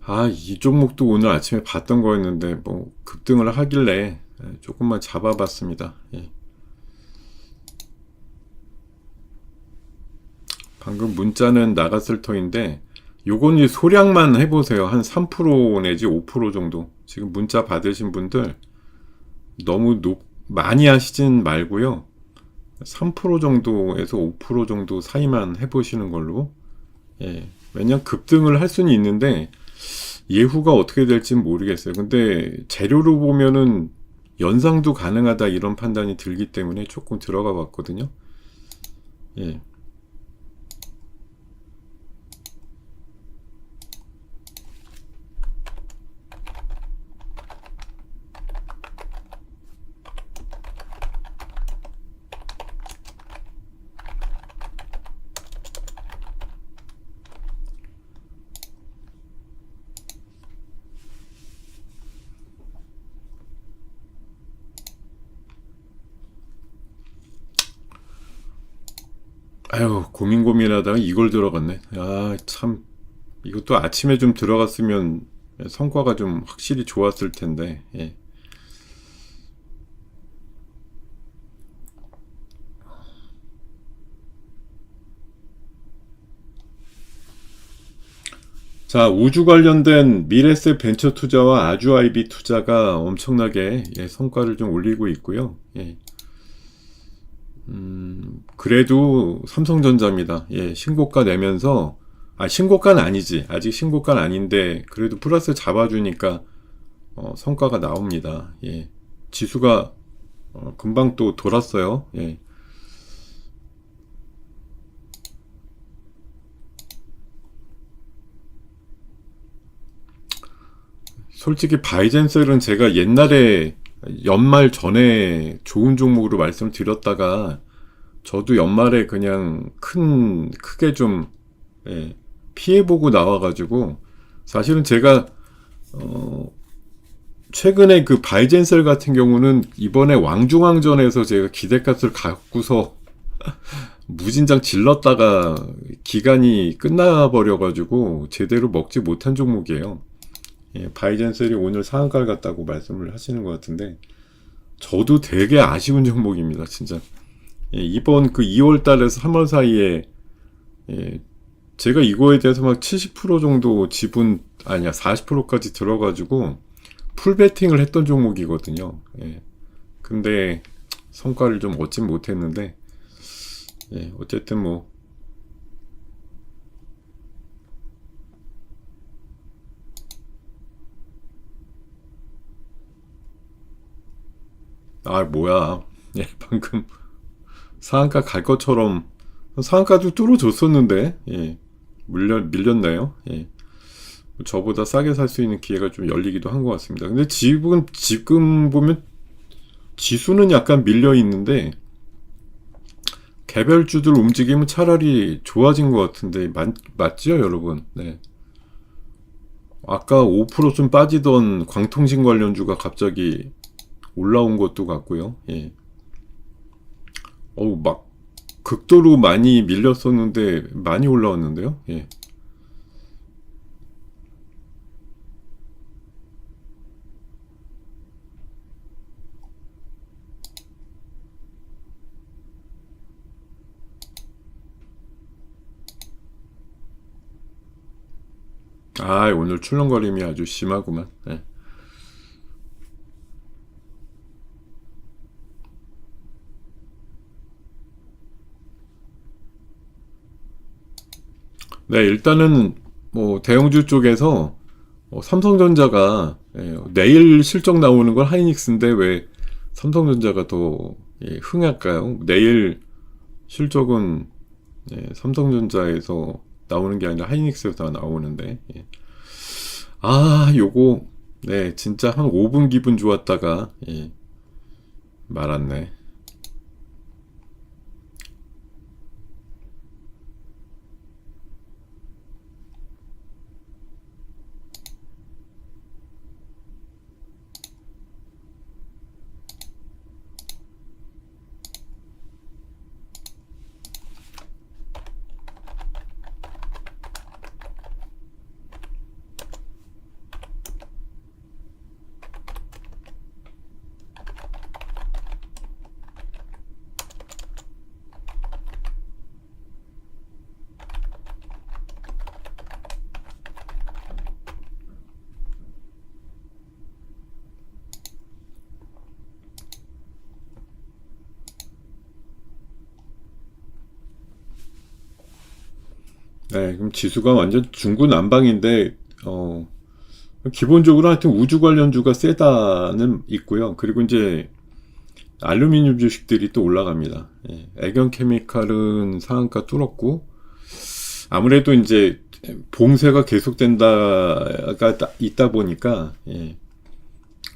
아, 이 종목도 오늘 아침에 봤던 거였는데, 뭐, 급등을 하길래, 조금만 잡아봤습니다. 예. 방금 문자는 나갔을 터인데, 요건 이 소량만 해보세요. 한 3% 내지 5% 정도. 지금 문자 받으신 분들, 너무 많이 하시진 말고요. 3% 정도에서 5% 정도 사이만 해보시는 걸로. 예. 왜냐면 급등을 할 수는 있는데, 예후가 어떻게 될지는 모르겠어요. 근데 재료로 보면은 연상도 가능하다 이런 판단이 들기 때문에 조금 들어가 봤거든요. 예. 아유, 고민하다가 이걸 들어갔네. 아, 참. 이것도 아침에 좀 들어갔으면 성과가 좀 확실히 좋았을 텐데. 예. 자, 우주 관련된 미래세 벤처 투자와 아주 아이비 투자가 엄청나게 성과를 좀 올리고 있고요. 예. 그래도 삼성전자입니다. 예, 신고가 내면서, 신고가는 아니지. 아직 신고가는 아닌데, 그래도 플러스 잡아주니까, 성과가 나옵니다. 예. 지수가, 금방 또 돌았어요. 예. 솔직히 바이젠셀은 제가 옛날에 연말 전에 좋은 종목으로 말씀드렸다가, 저도 연말에 그냥 크게 좀, 예, 피해보고 나와가지고, 사실은 제가, 어, 최근에 그 바이젠셀 같은 경우는 이번에 왕중왕전에서 제가 기대값을 갖고서 무진장 질렀다가 기간이 끝나버려가지고 제대로 먹지 못한 종목이에요. 예, 바이젠셀이 오늘 상한가를 갔다고 말씀을 하시는 것 같은데, 저도 되게 아쉬운 종목입니다, 진짜. 예, 이번 그 2월 달에서 3월 사이에, 예, 제가 이거에 대해서 막 70% 정도 지분, 아니야, 40%까지 들어가지고, 풀베팅을 했던 종목이거든요. 예. 근데 성과를 좀 얻진 못했는데, 예, 어쨌든 뭐, 뭐야. 예, 방금 상한가 갈 것처럼, 상한가도 뚫어줬었는데, 예, 밀렸나요? 예. 저보다 싸게 살 수 있는 기회가 좀 열리기도 한 것 같습니다. 근데 지금 보면 지수는 약간 밀려 있는데, 개별주들 움직임은 차라리 좋아진 것 같은데, 맞죠, 여러분? 네. 아까 5%좀 빠지던 광통신 관련주가 갑자기 올라온 것도 같고요. 예. 막 극도로 많이 밀렸었는데 많이 올라왔는데요. 예. 오늘 출렁거림이 아주 심하구만. 예. 네, 일단은 뭐 대형주 쪽에서 삼성전자가 내일 실적 나오는 건 하이닉스인데 왜 삼성전자가 더 흥할까요? 내일 실적은 삼성전자에서 나오는 게 아니라 하이닉스에서 나오는데 요거 네 진짜 한 5분 기분 좋았다가 말았네. 네, 그럼 지수가 완전 중구난방인데, 기본적으로 하여튼 우주 관련주가 세다는 있고요. 그리고 이제 알루미늄 주식들이 또 올라갑니다. 예, 애경 케미칼은 상한가 뚫었고, 아무래도 이제 봉쇄가 계속된다가 있다 보니까, 예,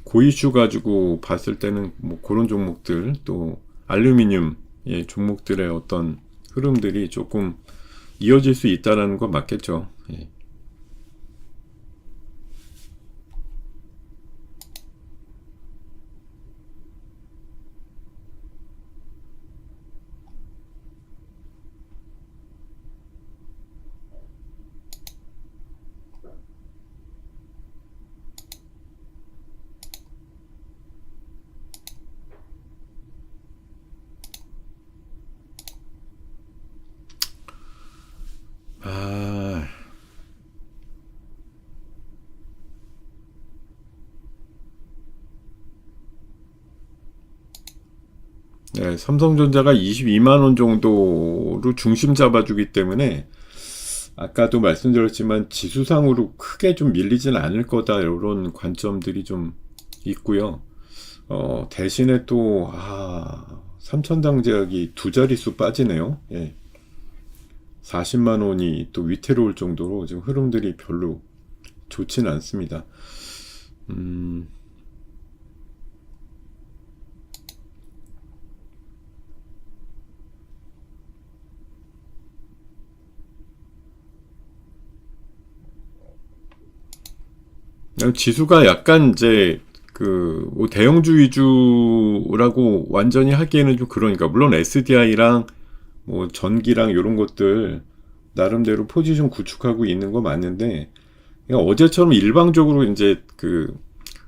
고이슈 가지고 봤을 때는 뭐 그런 종목들, 또 알루미늄, 예, 종목들의 어떤 흐름들이 조금 이어질 수 있다라는 건 맞겠죠. 예. 아, 네, 삼성전자가 22만 원 정도로 중심 잡아주기 때문에 아까도 말씀드렸지만 지수상으로 크게 좀 밀리진 않을 거다 이런 관점들이 좀 있고요. 대신에 또 삼천당 제약이 두 자릿수 빠지네요. 예. 40만 원이 또 위태로울 정도로 지금 흐름들이 별로 좋지는 않습니다. 음, 지수가 약간 이제 뭐 대형주 위주라고 완전히 하기에는 좀 그러니까 물론 SDI랑 뭐 전기랑 이런 것들 나름대로 포지션 구축하고 있는 거 맞는데 그러니까 어제처럼 일방적으로 이제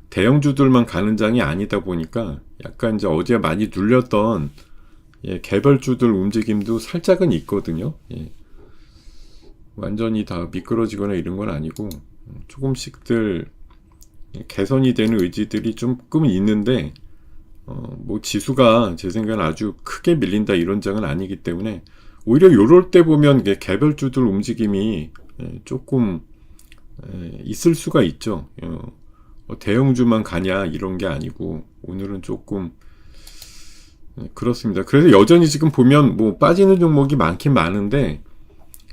대형주들만 가는 장이 아니다 보니까 약간 이제 어제 많이 눌렸던 예, 개별주들 움직임도 살짝은 있거든요. 예, 완전히 다 미끄러지거나 이런 건 아니고 조금씩들 개선이 되는 의지들이 조금은 있는데 뭐 지수가 제 생각엔 아주 크게 밀린다 이런 장은 아니기 때문에 오히려 요럴 때 보면 개별주들 움직임이 조금 있을 수가 있죠. 대형주만 가냐 이런 게 아니고 오늘은 조금 그렇습니다. 그래서 여전히 지금 보면 뭐 빠지는 종목이 많긴 많은데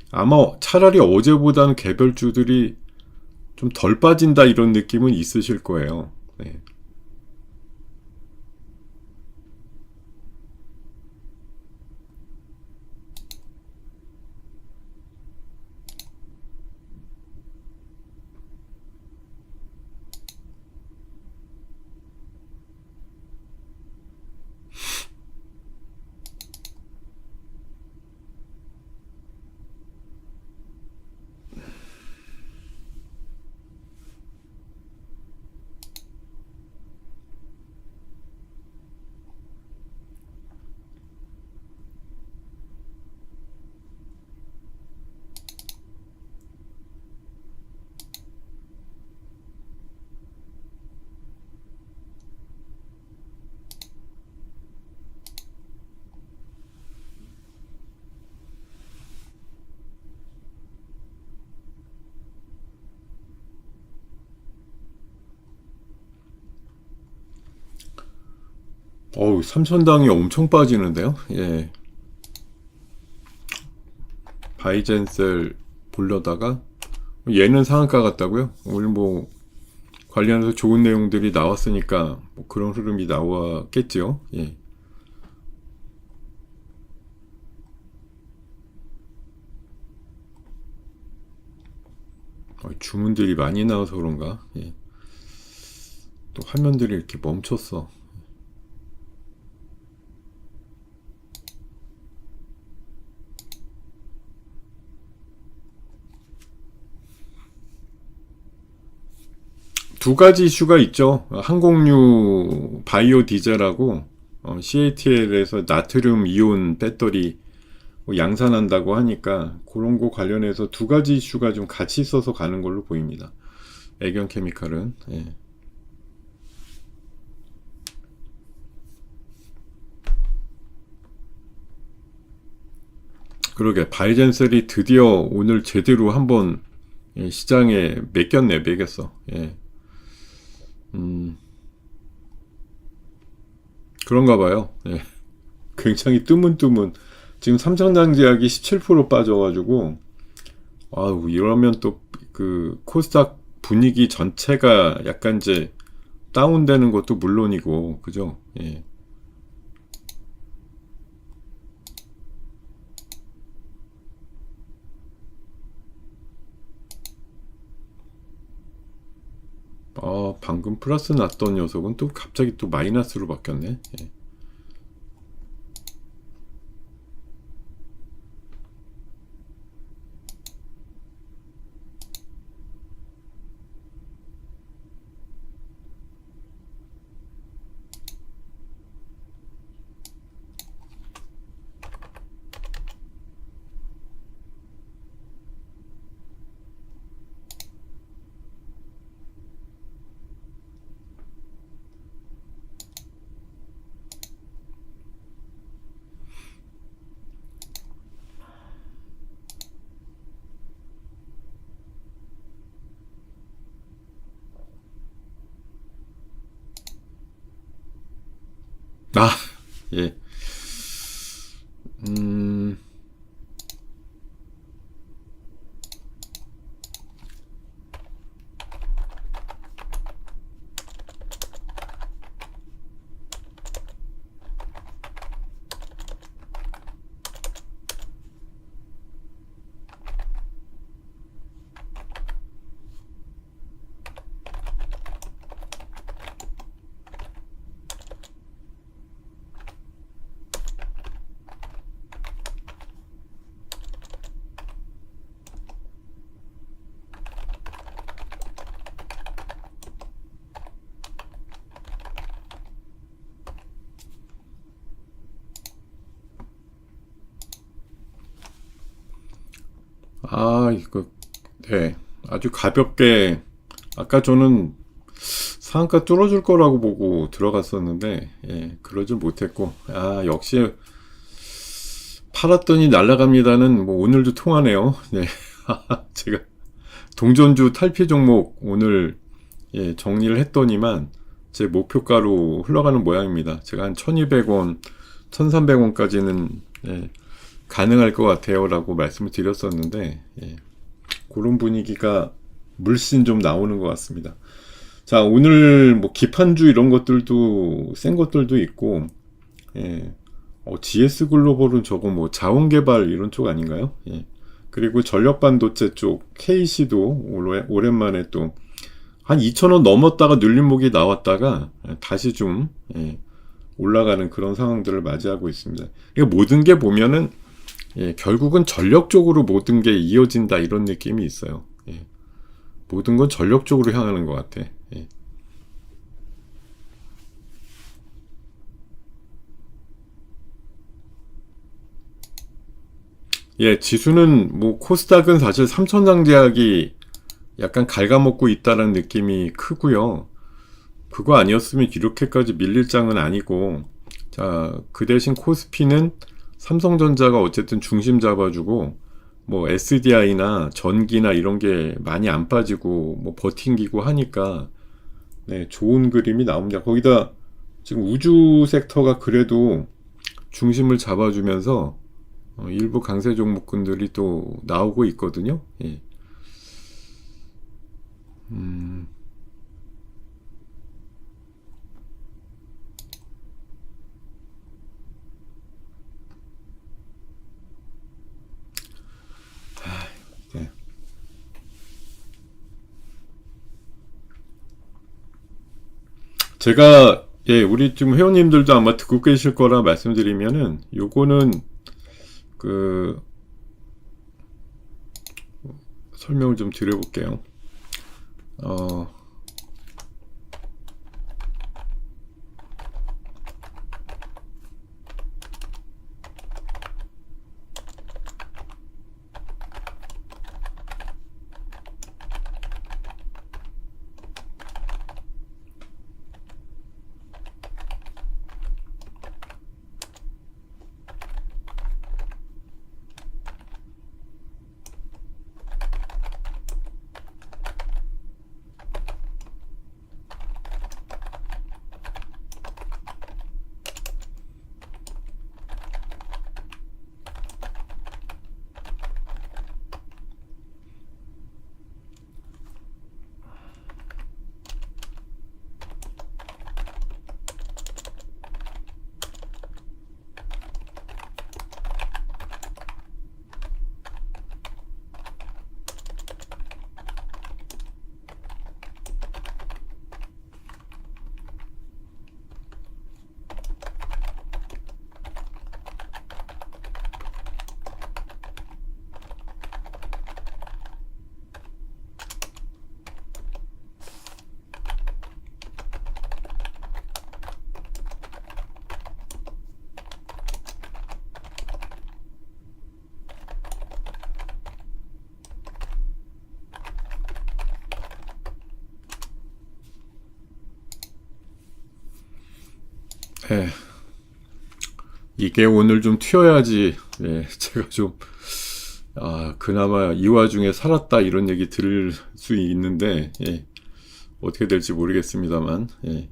아마 차라리 어제보다는 개별주들이 좀 덜 빠진다 이런 느낌은 있으실 거예요. 네. 삼천당이 엄청 빠지는데요. 예. 바이젠셀 보려다가 얘는 상한가 같다고요? 오늘 뭐 관련해서 좋은 내용들이 나왔으니까 뭐 그런 흐름이 나왔겠죠. 예. 주문들이 많이 나와서 그런가? 예. 또 화면들이 이렇게 멈췄어. 두 가지 이슈가 있죠. 항공유 바이오 디젤하고 CATL에서 나트륨 이온 배터리 뭐 양산한다고 하니까 그런 거 관련해서 두 가지 이슈가 좀 같이 있어서 가는 걸로 보입니다. 애경 케미칼은. 예. 그러게 바이젠셀이 드디어 오늘 제대로 한번 시장에 매겼어. 예. 음, 그런가 봐요. 예. 굉장히 뜨문뜨문. 지금 삼성전자약이 17% 빠져가지고, 아우, 이러면 또 그 코스닥 분위기 전체가 약간 이제 다운되는 것도 물론이고, 그죠? 예. 방금 플러스 났던 녀석은 또 갑자기 또 마이너스로 바뀌었네. 예. 아, 예. 음, 이거, 네. 아주 가볍게, 아까 저는 상한가 뚫어줄 거라고 보고 들어갔었는데, 예, 그러질 못했고, 역시 팔았더니 날아갑니다는 뭐 오늘도 통하네요. 네. 제가 동전주 탈피 종목 오늘 예, 정리를 했더니만 제 목표가로 흘러가는 모양입니다. 제가 한 1200원, 1300원까지는 예, 가능할 것 같아요 라고 말씀을 드렸었는데 예, 그런 분위기가 물씬 좀 나오는 것 같습니다. 자, 오늘 뭐 기판주 이런 것들도 센 것들도 있고 예, GS 글로벌은 저거 뭐 자원개발 이런 쪽 아닌가요? 예. 그리고 전력반도체 쪽 KC도 오랜만에 또 한 2,000원 넘었다가 눌림목이 나왔다가 다시 좀 예, 올라가는 그런 상황들을 맞이하고 있습니다. 그러니까 모든 게 보면은 예, 결국은 전력 쪽으로 모든 게 이어진다 이런 느낌이 있어요. 예. 모든 건 전력 쪽으로 향하는 것 같아. 예. 예, 지수는 뭐 코스닥은 사실 삼천장제약이 약간 갉아먹고 있다는 느낌이 크고요. 그거 아니었으면 이렇게까지 밀릴 장은 아니고, 자, 그 대신 코스피는 삼성전자가 어쨌든 중심 잡아주고, 뭐 SDI나 전기나 이런 게 많이 안 빠지고, 뭐 버팅기고 하니까, 네, 좋은 그림이 나옵니다. 거기다 지금 우주 섹터가 그래도 중심을 잡아주면서, 일부 강세 종목군들이 또 나오고 있거든요. 예. 음, 네. 제가 예, 우리 좀 회원님들도 아마 듣고 계실 거라 말씀드리면은 요거는 그 설명을 좀 드려볼게요. 어, 예, 이게 오늘 좀 튀어야지, 예, 제가 좀, 그나마 이 와중에 살았다 이런 얘기 들을 수 있는데, 예, 어떻게 될지 모르겠습니다만, 예,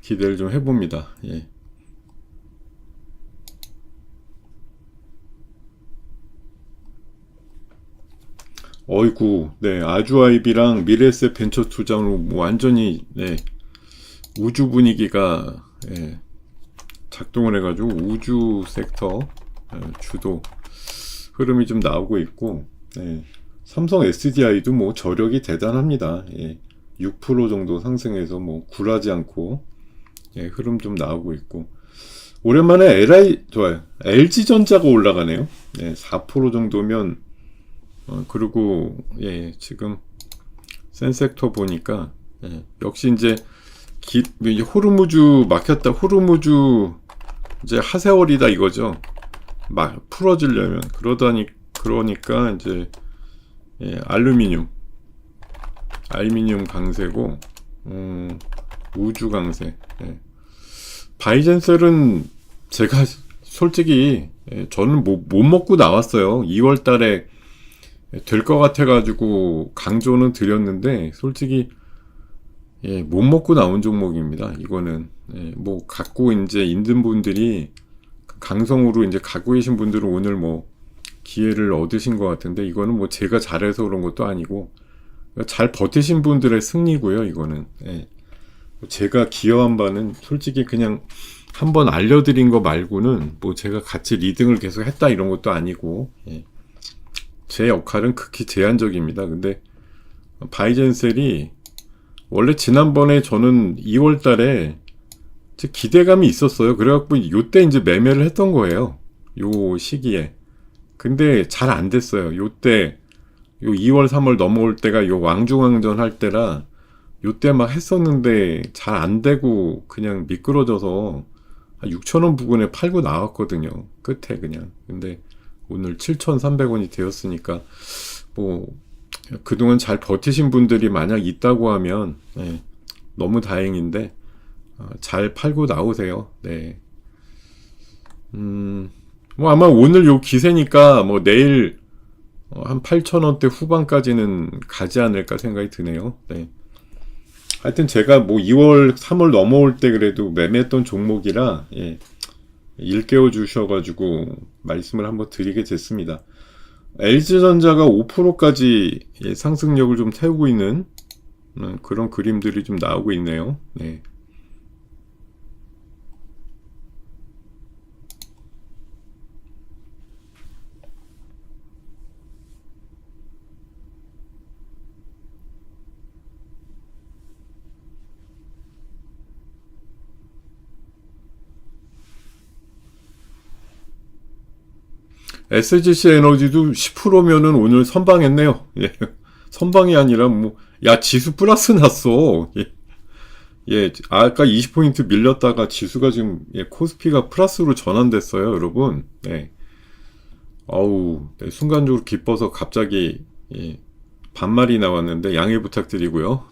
기대를 좀 해봅니다. 예. 어이구, 네, 아주아이비랑 미래에셋 벤처 투자로 뭐 완전히, 네, 우주 분위기가, 예, 작동을 해가지고 우주 섹터, 주도 흐름이 좀 나오고 있고, 예, 삼성 SDI도 뭐 저력이 대단합니다. 예, 6% 정도 상승해서 뭐 굴하지 않고, 예, 흐름 좀 나오고 있고, 오랜만에 좋아요. LG전자가 올라가네요. 네, 4% 정도면, 그리고, 예, 지금, 센섹터 보니까, 예, 역시 이제 호르무즈 막혔다, 호르무즈, 이제 하세월이다 이거죠. 막 풀어지려면. 그러니까, 이제, 예, 알루미늄 강세고, 우주 강세. 예. 바이젠셀은 제가 솔직히 저는 못 먹고 나왔어요. 2월 달에 될 것 같아가지고 강조는 드렸는데 솔직히 못 먹고 나온 종목입니다. 이거는 뭐 갖고 이제 있는 분들이 강성으로 이제 갖고 계신 분들은 오늘 뭐 기회를 얻으신 것 같은데 이거는 뭐 제가 잘해서 그런 것도 아니고 잘 버티신 분들의 승리고요. 이거는 제가 기여한 바는 솔직히 그냥 한번 알려드린 거 말고는 뭐 제가 같이 리딩을 계속 했다 이런 것도 아니고 제 역할은 극히 제한적입니다. 근데 바이젠셀이 원래 지난번에 저는 2월 달에 기대감이 있었어요. 그래갖고 요때 이제 매매를 했던 거예요. 요 시기에. 근데 잘 안 됐어요. 요때 요 2월 3월 넘어올 때가 요 왕중왕전 할 때라 요때 막 했었는데 잘 안 되고 그냥 미끄러져서 한 6,000원 부근에 팔고 나왔거든요. 끝에 그냥. 근데 오늘 7,300원이 되었으니까 뭐 그동안 잘 버티신 분들이 만약 있다고 하면 너무 다행인데 잘 팔고 나오세요. 네. 뭐 아마 오늘 요 기세니까 뭐 내일 한 8,000원대 후반까지는 가지 않을까 생각이 드네요. 네. 하여튼 제가 뭐 2월, 3월 넘어올 때 그래도 매매했던 종목이라 일깨워 주셔가지고 말씀을 한번 드리게 됐습니다. LG전자가 5%까지 상승력을 좀 태우고 있는 그런 그림들이 좀 나오고 있네요. 네. SGC 에너지도 10%면은 오늘 선방했네요. 예. 선방이 아니라 지수 플러스 났어. 아까 20포인트 밀렸다가 지수가 지금, 코스피가 플러스로 전환됐어요, 여러분. 네. 순간적으로 기뻐서 갑자기, 반말이 나왔는데 양해 부탁드리고요.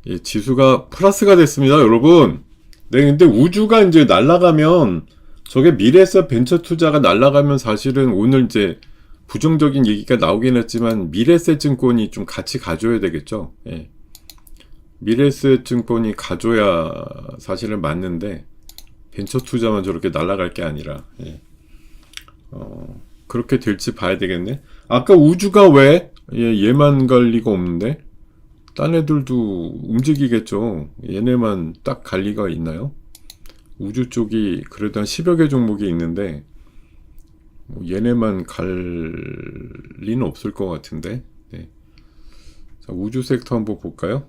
네. 지수가 플러스가 됐습니다, 여러분. 네, 근데 우주가 이제 날아가면, 저게 미래에셋 벤처 투자가 날아가면 사실은 오늘 이제 부정적인 얘기가 나오긴 했지만 미래에셋 증권이 좀 같이 가져야 되겠죠. 미래에셋 증권이 가져야 사실은 맞는데 벤처 투자만 저렇게 날아갈 게 아니라 그렇게 될지 봐야 되겠네. 아까 우주가 왜 얘만 갈 리가 없는데 딴 애들도 움직이겠죠. 얘네만 딱 갈 리가 있나요? 우주 쪽이 그래도 한 10여 개 종목이 있는데 뭐 얘네만 갈 리는 없을 것 같은데. 자, 우주 섹터 한번 볼까요?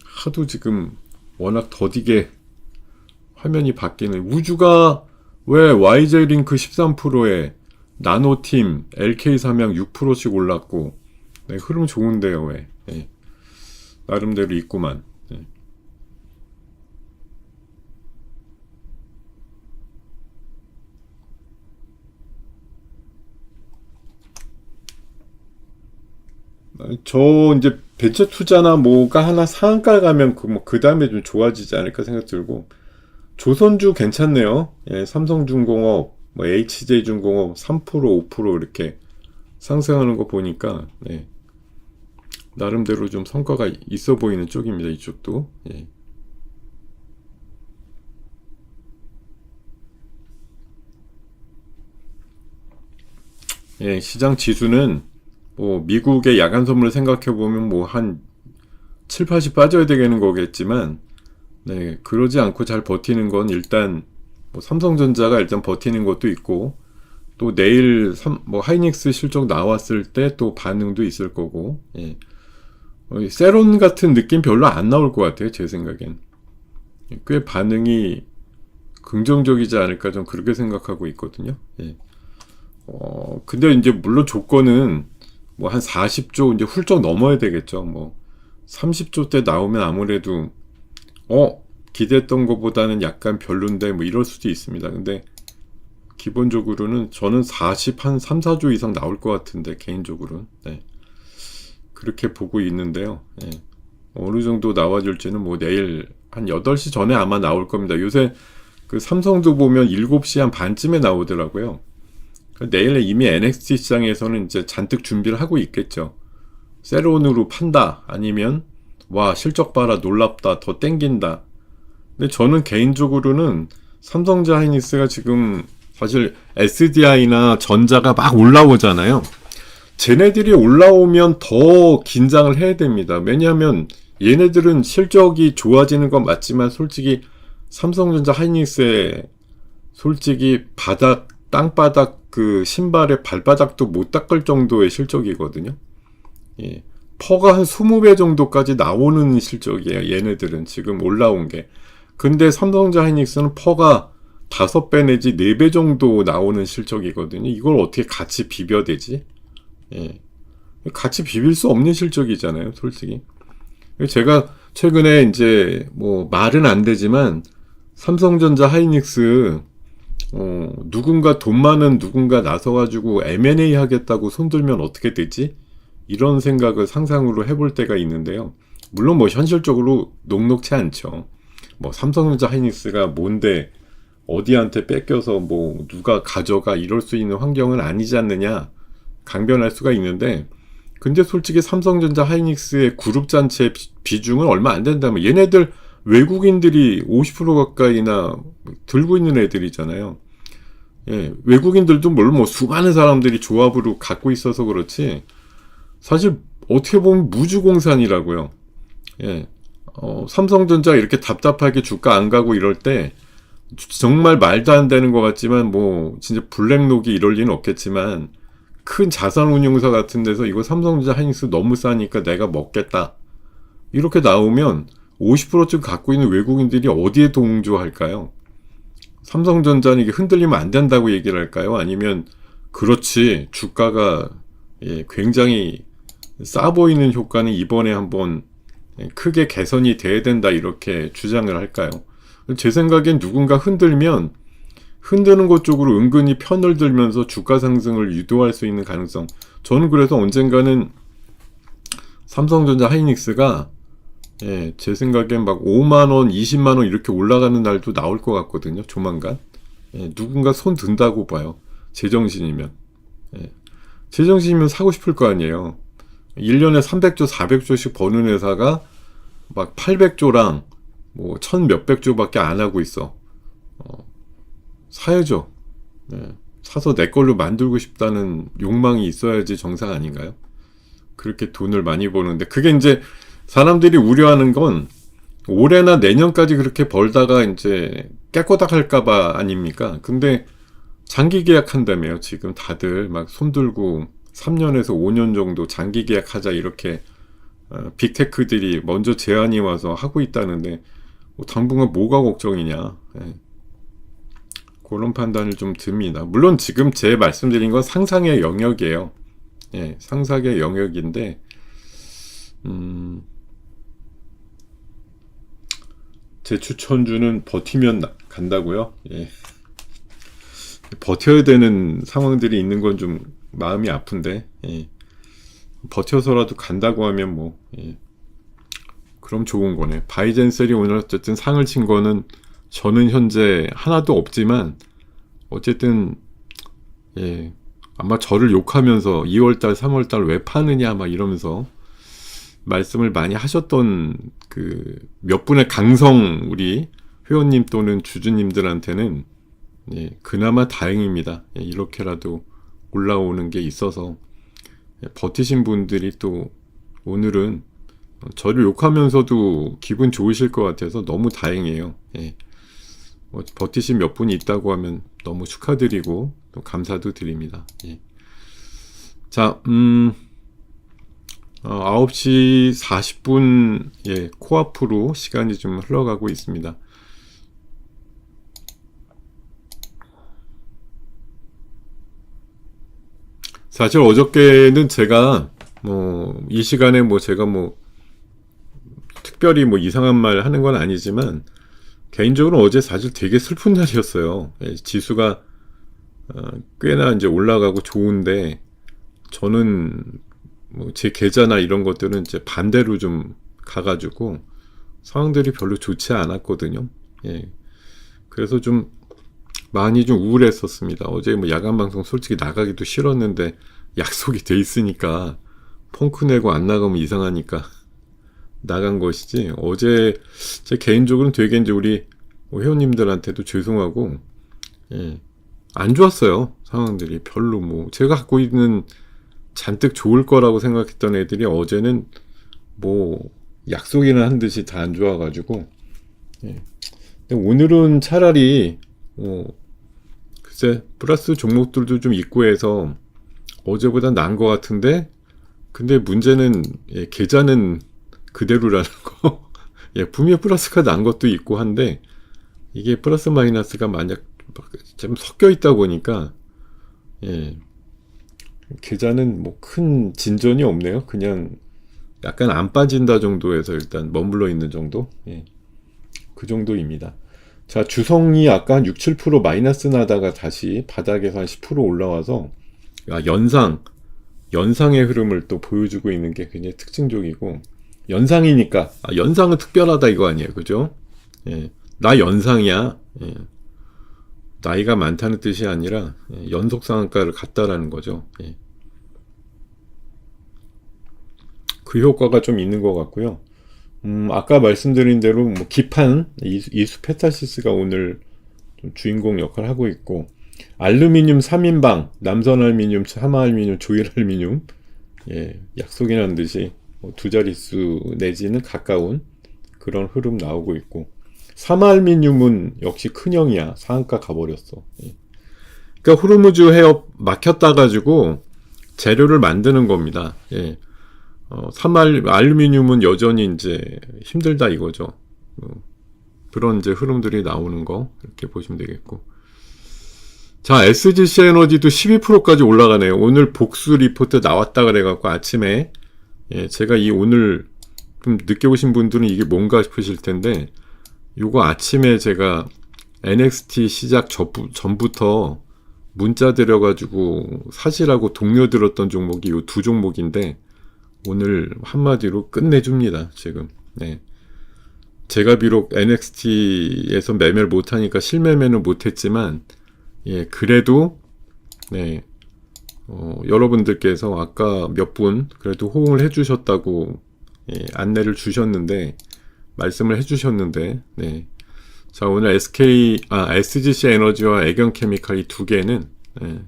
하도 지금 워낙 더디게 화면이 바뀌는 우주가 왜 YJ링크 13%에 나노팀, LK삼양 6%씩 올랐고 흐름 좋은데요. 왜 나름대로 있구만. 저 이제 벤처 투자나 뭐가 하나 상한가 가면 그 다음에 좀 좋아지지 않을까 생각 들고 조선주 괜찮네요. 예, 삼성중공업, 뭐 HJ중공업 3%, 5% 이렇게 상승하는 거 보니까 네, 나름대로 좀 성과가 있어 보이는 쪽입니다. 이쪽도. 예. 예, 시장 지수는 뭐 미국의 야간 선물을 생각해 보면 뭐 한 7, 80 빠져야 되는 거겠지만 네, 그러지 않고 잘 버티는 건 일단 뭐 삼성전자가 일단 버티는 것도 있고 또 내일 뭐 하이닉스 실적 나왔을 때 또 반응도 있을 거고 예. 세론 같은 느낌 별로 안 나올 것 같아요. 제 생각엔 꽤 반응이 긍정적이지 않을까 좀 그렇게 생각하고 있거든요. 예. 근데 이제 물론 조건은 뭐 한 40조 이제 훌쩍 넘어야 되겠죠. 뭐 30조 대 나오면 아무래도 기대했던 것보다는 약간 별론데 뭐 이럴 수도 있습니다. 근데 기본적으로는 저는 40 한 3, 4조 이상 나올 것 같은데 개인적으로는 네. 그렇게 보고 있는데요. 예. 어느 정도 나와줄지는 뭐 내일 한 8시 전에 아마 나올 겁니다. 요새 그 삼성도 보면 7시 한 반쯤에 나오더라고요. 내일 이미 NXT 시장에서는 이제 잔뜩 준비를 하고 있겠죠. 세론으로 판다 아니면 와 실적 봐라 놀랍다 더 땡긴다. 근데 저는 개인적으로는 삼성전자 하이닉스가 지금 사실 SDI나 전자가 막 올라오잖아요. 쟤네들이 올라오면 더 긴장을 해야 됩니다. 왜냐하면 얘네들은 실적이 좋아지는 건 맞지만 솔직히 삼성전자 하이닉스의 솔직히 땅바닥 그 신발의 발바닥도 못 닦을 정도의 실적이거든요. 예. 퍼가 한 20배 정도까지 나오는 실적이에요. 얘네들은 지금 올라온 게. 근데 삼성전자 하이닉스는 퍼가 5배 내지 4배 정도 나오는 실적이거든요. 이걸 어떻게 같이 비벼대지? 예. 같이 비빌 수 없는 실적이잖아요, 솔직히. 제가 최근에 이제 뭐 말은 안 되지만 삼성전자 하이닉스 누군가 돈 많은 누군가 나서가지고 M&A 하겠다고 손들면 어떻게 되지? 이런 생각을 상상으로 해볼 때가 있는데요. 물론 뭐 현실적으로 녹록치 않죠. 뭐 삼성전자 하이닉스가 뭔데 어디한테 뺏겨서 뭐 누가 가져가 이럴 수 있는 환경은 아니지 않느냐 강변할 수가 있는데 근데 솔직히 삼성전자 하이닉스의 그룹 전체 비중은 얼마 안 된다면 얘네들 외국인들이 50% 가까이나 들고 있는 애들이잖아요. 예, 외국인들도 물론 뭐 수많은 사람들이 조합으로 갖고 있어서 그렇지 사실 어떻게 보면 무주공산이라고요. 예, 삼성전자 이렇게 답답하게 주가 안 가고 이럴 때 정말 말도 안 되는 것 같지만 뭐 진짜 블랙록이 이럴 리는 없겠지만 큰 자산운용사 같은 데서 이거 삼성전자 하이닉스 너무 싸니까 내가 먹겠다 이렇게 나오면 50%쯤 갖고 있는 외국인들이 어디에 동조할까요? 삼성전자는 이게 흔들리면 안 된다고 얘기를 할까요? 아니면 그렇지 주가가 굉장히 싸 보이는 효과는 이번에 한번 크게 개선이 돼야 된다 이렇게 주장을 할까요? 제 생각엔 누군가 흔들면 흔드는 것 쪽으로 은근히 편을 들면서 주가 상승을 유도할 수 있는 가능성 저는 그래서 언젠가는 삼성전자 하이닉스가 제 생각엔 막 5만원, 20만원 이렇게 올라가는 날도 나올 것 같거든요. 조만간. 누군가 손 든다고 봐요. 제정신이면. 제정신이면 사고 싶을 거 아니에요. 1년에 300조, 400조씩 버는 회사가 막 800조랑 뭐 1000 몇백 조밖에 안 하고 있어. 사야죠. 사서 내 걸로 만들고 싶다는 욕망이 있어야지 정상 아닌가요? 그렇게 돈을 많이 버는데 그게 이제 사람들이 우려하는 건 올해나 내년까지 그렇게 벌다가 이제 깨꼬닥 할까봐 아닙니까? 근데 장기 계약한다며요. 지금 다들 막 손들고 3년에서 5년 정도 장기 계약하자 이렇게 빅테크들이 먼저 제안이 와서 하고 있다는데 뭐 당분간 뭐가 걱정이냐. 그런 판단을 좀 듭니다. 물론 지금 제 말씀드린 건 상상의 영역이에요. 상상의 영역인데 제 추천주는 버티면 간다고요? 버텨야 되는 상황들이 있는 건 좀 마음이 아픈데 버텨서라도 간다고 하면 뭐 그럼 좋은 거네. 바이젠셀이 오늘 어쨌든 상을 친 거는 저는 현재 하나도 없지만 어쨌든 예, 아마 저를 욕하면서 2월달, 3월달 왜 파느냐 막 이러면서 말씀을 많이 하셨던 그 몇 분의 강성 우리 회원님 또는 주주님들한테는 예, 그나마 다행입니다. 예, 이렇게라도 올라오는 게 있어서 예, 버티신 분들이 또 오늘은 저를 욕하면서도 기분 좋으실 것 같아서 너무 다행이에요. 예. 버티신 몇 분이 있다고 하면 너무 축하드리고 또 감사도 드립니다. 예. 자, 9시 40분 예, 코앞으로 시간이 좀 흘러가고 있습니다. 사실 어저께는 제가 이 시간에 제가 특별히 이상한 말 하는 건 아니지만 개인적으로 어제 사실 되게 슬픈 날이었어요. 예, 지수가 꽤나 이제 올라가고 좋은데 저는 제 계좌나 이런 것들은 이제 반대로 좀 가가지고 상황들이 별로 좋지 않았거든요. 예. 그래서 좀 많이 좀 우울했었습니다. 어제 야간 방송 솔직히 나가기도 싫었는데 약속이 돼 있으니까 펑크 내고 안 나가면 이상하니까 나간 것이지. 어제 제 개인적으로는 되게 이제 우리 회원님들한테도 죄송하고 예. 안 좋았어요. 상황들이 별로 제가 갖고 있는 잔뜩 좋을 거라고 생각했던 애들이 어제는 약속이나 한 듯이 다 안 좋아가지고 예. 근데 오늘은 차라리 글쎄 플러스 종목들도 좀 있고 해서 어제보다 나은 것 같은데 근데 문제는 예, 계좌는 그대로라는 거. 예, 분명히 플러스가 난 것도 있고 한데 이게 플러스 마이너스가 만약 좀 섞여 있다 보니까 예, 계좌는 큰 진전이 없네요. 그냥 약간 안 빠진다 정도에서 일단 머물러 있는 정도. 예, 그 정도입니다. 자, 주성이 아까 한 6, 7% 마이너스 나다가 다시 바닥에서 한 10% 올라와서 연상의 흐름을 또 보여주고 있는 게 굉장히 특징적이고 연상이니까 연상은 특별하다 이거 아니에요, 그죠? 예, 나 연상이야. 예, 나이가 많다는 뜻이 아니라 연속 상한가를 갔다라는 거죠. 예. 그 효과가 좀 있는 것 같고요. 아까 말씀드린 대로 기판 이수 페타시스가 오늘 좀 주인공 역할을 하고 있고 알루미늄 3인방, 남선알루미늄, 삼화알루미늄, 조일알루미늄 예, 약속이라는 듯이 두 자릿수 내지는 가까운 그런 흐름 나오고 있고 삼화알루미늄은 역시 큰형이야. 상한가 가버렸어. 예. 그러니까 호르무즈 해협 막혔다 가지고 재료를 만드는 겁니다. 예. 알루미늄은 여전히 이제 힘들다 이거죠. 그런 이제 흐름들이 나오는 거 이렇게 보시면 되겠고. 자, SGC 에너지도 12%까지 올라가네요. 오늘 복수 리포트 나왔다 그래갖고 아침에 예, 제가 오늘 좀 늦게 오신 분들은 이게 뭔가 싶으실 텐데 요거 아침에 제가 NXT 시작 전부터 문자 드려가지고 사시라고 독려 들었던 종목이 요 두 종목인데 오늘 한마디로 끝내줍니다. 지금 네. 제가 비록 NXT에서 매매를 못하니까 실매매는 못했지만 예, 그래도 네, 여러분들께서 아까 몇 분 그래도 호응을 해주셨다고 예, 안내를 주셨는데 말씀을 해주셨는데 네. 자, 오늘 SGC 에너지와 애경케미칼 이 두 개는 예,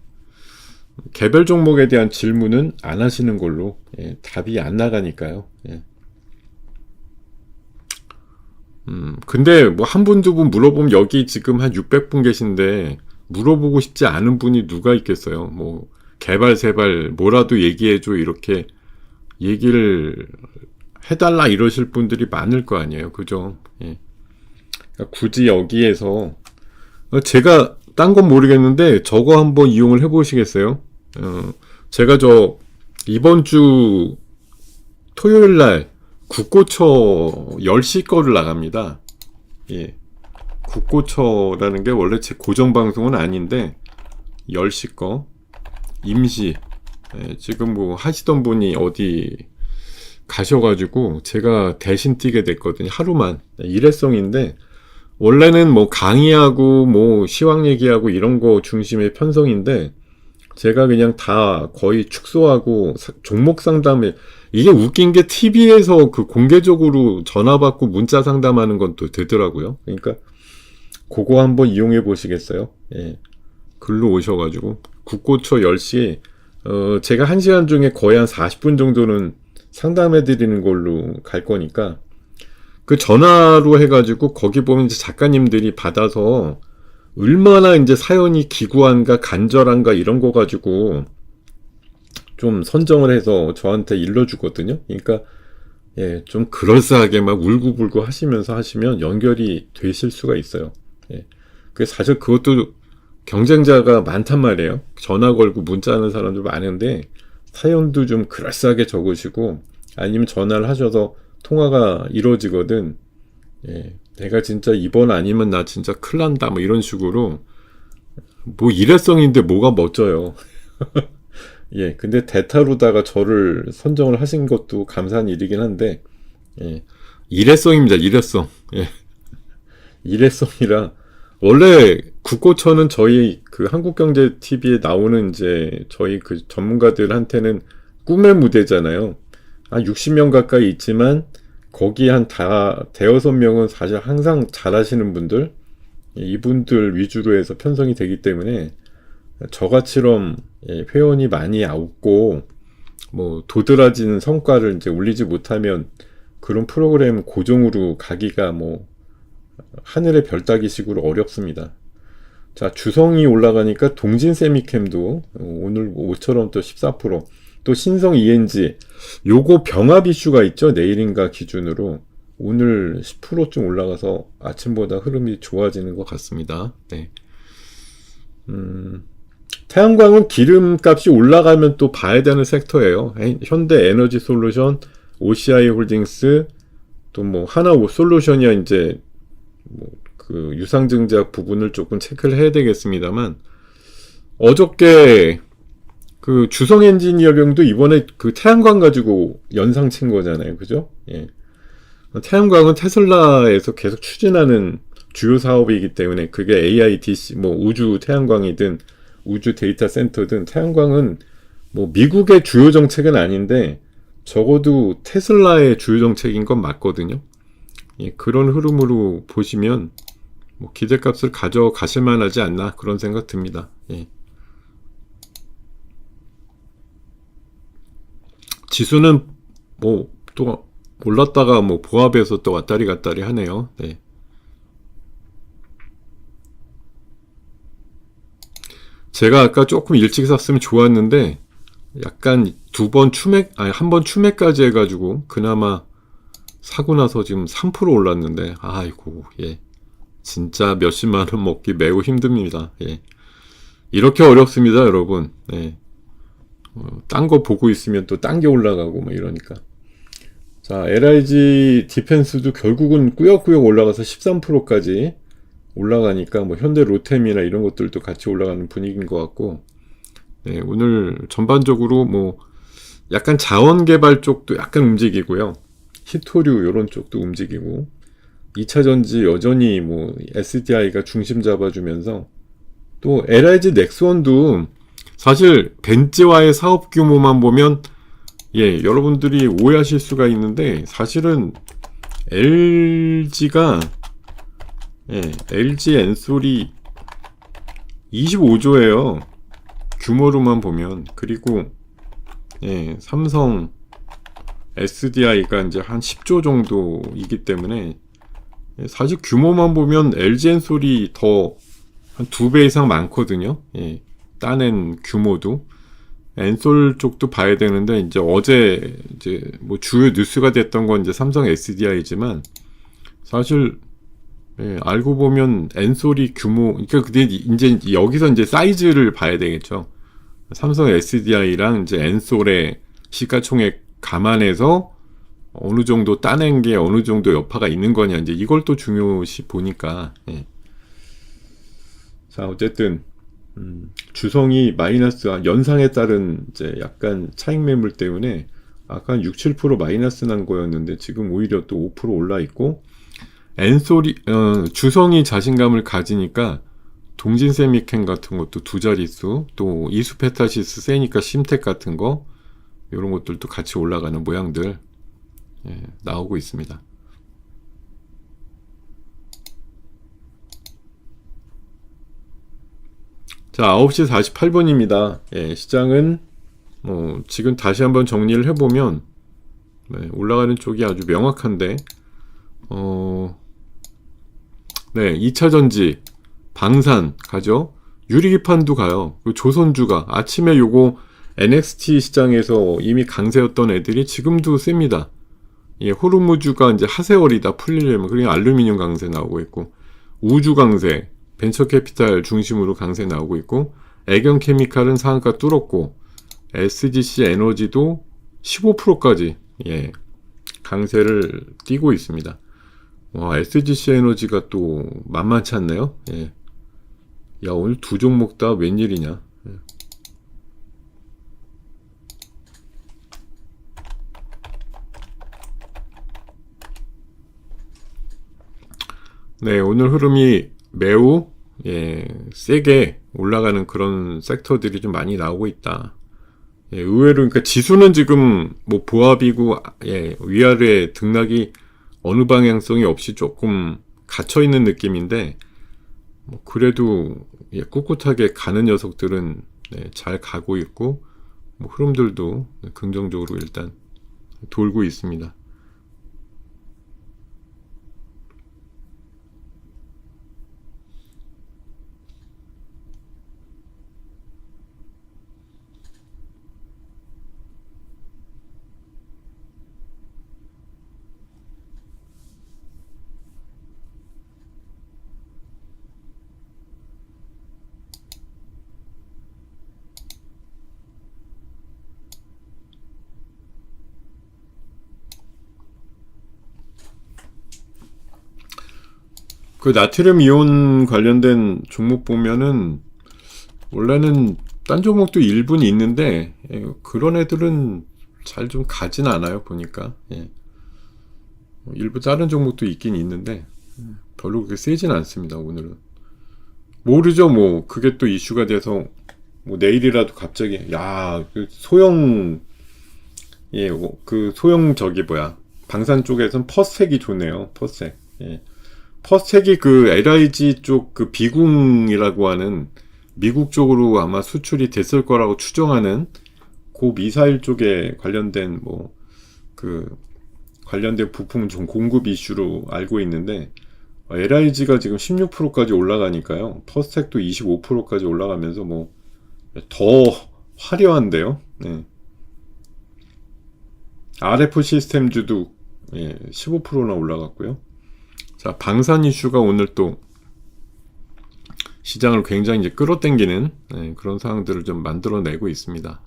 개별 종목에 대한 질문은 안 하시는 걸로 예, 답이 안 나가니까요. 예. 근데 한 분, 두 분 물어보면 여기 지금 한 600분 계신데 물어보고 싶지 않은 분이 누가 있겠어요. 개발, 세발, 뭐라도 얘기해줘 이렇게 얘기를 해달라 이러실 분들이 많을 거 아니에요. 그죠? 예. 그러니까 굳이 여기에서 제가 딴 건 모르겠는데 저거 한번 이용을 해보시겠어요? 제가 이번 주 토요일날 국고처 10시 거를 나갑니다. 예. 국고처라는 게 원래 제 고정방송은 아닌데 10시 거 임시 예, 지금 하시던 분이 어디 가셔가지고 제가 대신 뛰게 됐거든요. 하루만 일회성인데 원래는 뭐 강의하고 뭐 시황 얘기하고 이런 거 중심의 편성인데 제가 그냥 다 거의 축소하고 종목 상담에 이게 웃긴 게 TV에서 그 공개적으로 전화 받고 문자 상담하는 건 또 되더라고요. 그러니까 그거 한번 이용해 보시겠어요? 예. 글로 오셔가지고 국고초 10시 제가 1시간 중에 거의 한 40분 정도는 상담해 드리는 걸로 갈 거니까 그 전화로 해가지고 거기 보면 이제 작가님들이 받아서 얼마나 이제 사연이 기구한가 간절한가 이런 거 가지고 좀 선정을 해서 저한테 일러주거든요. 그러니까 예, 좀 그럴싸하게 막 울고불고 하시면서 하시면 연결이 되실 수가 있어요. 예. 그 사실 그것도 경쟁자가 많단 말이에요. 전화 걸고 문자하는 사람들 많은데 사연도 좀 그럴싸하게 적으시고 아니면 전화를 하셔서 통화가 이루어지거든. 예. 내가 진짜 이번 아니면 나 진짜 큰일 난다 뭐 이런 식으로 뭐 일회성인데 뭐가 멋져요. 예, 근데 대타로다가 저를 선정을 하신 것도 감사한 일이긴 한데 예, 일회성입니다. 일회성. 예, 일회성이라 원래 국고처는 저희 그 한국경제TV에 나오는 이제 저희 그 전문가들한테는 꿈의 무대잖아요. 한 60명 가까이 있지만 거기 한 대여섯 명은 사실 항상 잘하시는 분들, 이분들 위주로 해서 편성이 되기 때문에 저같이럼 회원이 많이 없고 뭐 도드라진 성과를 이제 올리지 못하면 그런 프로그램 고정으로 가기가 뭐 하늘의 별 따기식으로 어렵습니다. 자, 주성이 올라가니까 동진 세미캠도 오늘 모처럼 또 14%, 또 신성 ENG 요거 병합 이슈가 있죠. 내일인가 기준으로 오늘 10%쯤 올라가서 아침보다 흐름이 좋아지는 것 같습니다. 네. 태양광은 기름값이 올라가면 또 봐야 되는 섹터예요. 현대 에너지 솔루션, OCI 홀딩스, 또 뭐 하나 솔루션이야 이제 뭐 그 유상증자 부분을 조금 체크를 해야 되겠습니다만 어저께 그 주성 엔지니어링도 이번에 그 태양광 가지고 연상 친 거잖아요. 그죠? 예. 태양광은 테슬라에서 계속 추진하는 주요 사업이기 때문에 그게 AIDC, 뭐 우주 태양광이든 우주 데이터 센터든 태양광은 뭐 미국의 주요 정책은 아닌데 적어도 테슬라의 주요 정책인 건 맞거든요. 예, 그런 흐름으로 보시면 뭐 기대값을 가져가실 만하지 않나 그런 생각 듭니다. 예. 지수는 뭐 또 올랐다가 뭐 보합에서 또 왔다리 갔다리 하네요. 네. 제가 아까 조금 일찍 샀으면 좋았는데 약간 한 번 추매까지 해가지고 그나마 사고 나서 지금 3% 올랐는데 아이고 예 진짜 몇십만 원 먹기 매우 힘듭니다. 예 이렇게 어렵습니다, 여러분. 예. 딴 거 보고 있으면 또 딴 게 올라가고 뭐 이러니까. 자, LIG 디펜스도 결국은 꾸역꾸역 올라가서 13%까지 올라가니까 뭐 현대 로템이나 이런 것들도 같이 올라가는 분위기인 것 같고, 네, 오늘 전반적으로 뭐 약간 자원 개발 쪽도 약간 움직이고요. 히토류 이런 쪽도 움직이고, 2차 전지 여전히 뭐 SDI가 중심 잡아주면서 또 LIG 넥스원도 사실 벤츠와의 사업 규모만 보면 예, 여러분들이 오해하실 수가 있는데 사실은 LG가 LG 엔솔이 25조예요. 규모로만 보면. 그리고 삼성 SDI가 이제 한 10조 정도이기 때문에 사실 규모만 보면 LG 엔솔이 더 한 2배 이상 많거든요. 예, 따낸 규모도. 엔솔 쪽도 봐야 되는데 이제 어제 이제 뭐 주요 뉴스가 됐던 건 이제 삼성 SDI지만 사실 알고 보면 엔솔이 규모 그러니까 근데 이제 여기서 이제 사이즈를 봐야 되겠죠. 삼성 SDI랑 이제 엔솔의 시가총액 감안해서 어느 정도 따낸 게 어느 정도 여파가 있는 거냐 이제 이걸 또 중요시 보니까 자 어쨌든 주성이 마이너스 연상에 따른 이제 약간 차익 매물 때문에 아까 한 6, 7% 마이너스 난 거였는데 지금 오히려 또 5% 올라 있고 주성이 자신감을 가지니까 동진세미캔 같은 것도 두 자릿수, 또 이수페타시스 세니까 심텍 같은 거, 이런 것들도 같이 올라가는 모양들 나오고 있습니다. 자, 9시 48분입니다. 시장은 지금 다시 한번 정리를 해보면 올라가는 쪽이 아주 명확한데 2차전지 방산 가죠. 유리기판도 가요. 조선주가 아침에 요거 NXT 시장에서 이미 강세였던 애들이 지금도 셉니다. 호르무즈가 이제 하세월이다 풀리려면 그러니까 알루미늄 강세 나오고 있고, 우주 강세, 벤처 캐피탈 중심으로 강세 나오고 있고, 애경 케미칼은 상한가 뚫었고, SGC 에너지도 15%까지 강세를 띄고 있습니다. 와, SGC 에너지가 또 만만치 않네요. 야, 오늘 두 종목 다 웬일이냐. 네, 오늘 흐름이 매우 세게 올라가는 그런 섹터들이 좀 많이 나오고 있다. 의외로 그러니까 지수는 지금 뭐 보합이고 위아래 등락이 어느 방향성이 없이 조금 갇혀 있는 느낌인데, 그래도 꿋꿋하게 가는 녀석들은 잘 가고 있고, 흐름들도 긍정적으로 일단 돌고 있습니다. 그 나트륨 이온 관련된 종목 보면은 원래는 딴 종목도 일부는 있는데 그런 애들은 잘 좀 가진 않아요 보니까. 일부 다른 종목도 있긴 있는데 별로 그렇게 세진 않습니다 오늘은. 모르죠, 뭐 그게 또 이슈가 돼서 뭐 내일이라도 갑자기 그 소형 그 소형 방산 쪽에선 퍼스텍이 좋네요. 퍼스텍. 퍼스텍이 그 LIG 쪽 그 비궁이라고 하는 미국 쪽으로 아마 수출이 됐을 거라고 추정하는 그 미사일 쪽에 관련된 관련된 부품 좀 공급 이슈로 알고 있는데, LIG가 지금 16%까지 올라가니까요. 퍼스텍도 25%까지 올라가면서 더 화려한데요. RF 시스템주도 15%나 올라갔고요. 자, 방산 이슈가 오늘 또 시장을 굉장히 이제 끌어당기는 그런 상황들을 좀 만들어내고 있습니다.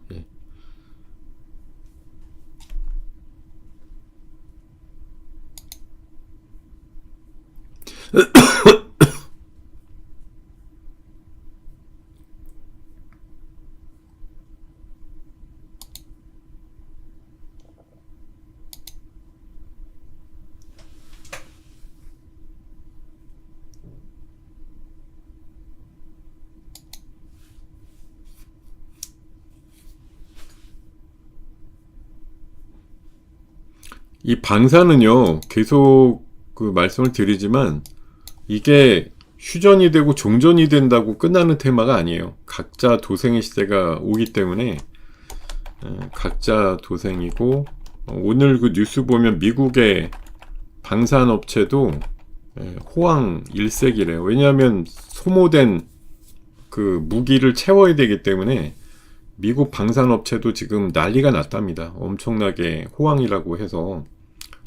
이 방사는요, 계속 그 말씀을 드리지만 이게 휴전이 되고 종전이 된다고 끝나는 테마가 아니에요. 각자 도생의 시대가 오기 때문에 각자 도생이고, 오늘 그 뉴스 보면 미국의 방산업체도 호황 일색이래요. 왜냐하면 소모된 그 무기를 채워야 되기 때문에 미국 방산업체도 지금 난리가 났답니다. 엄청나게 호황이라고 해서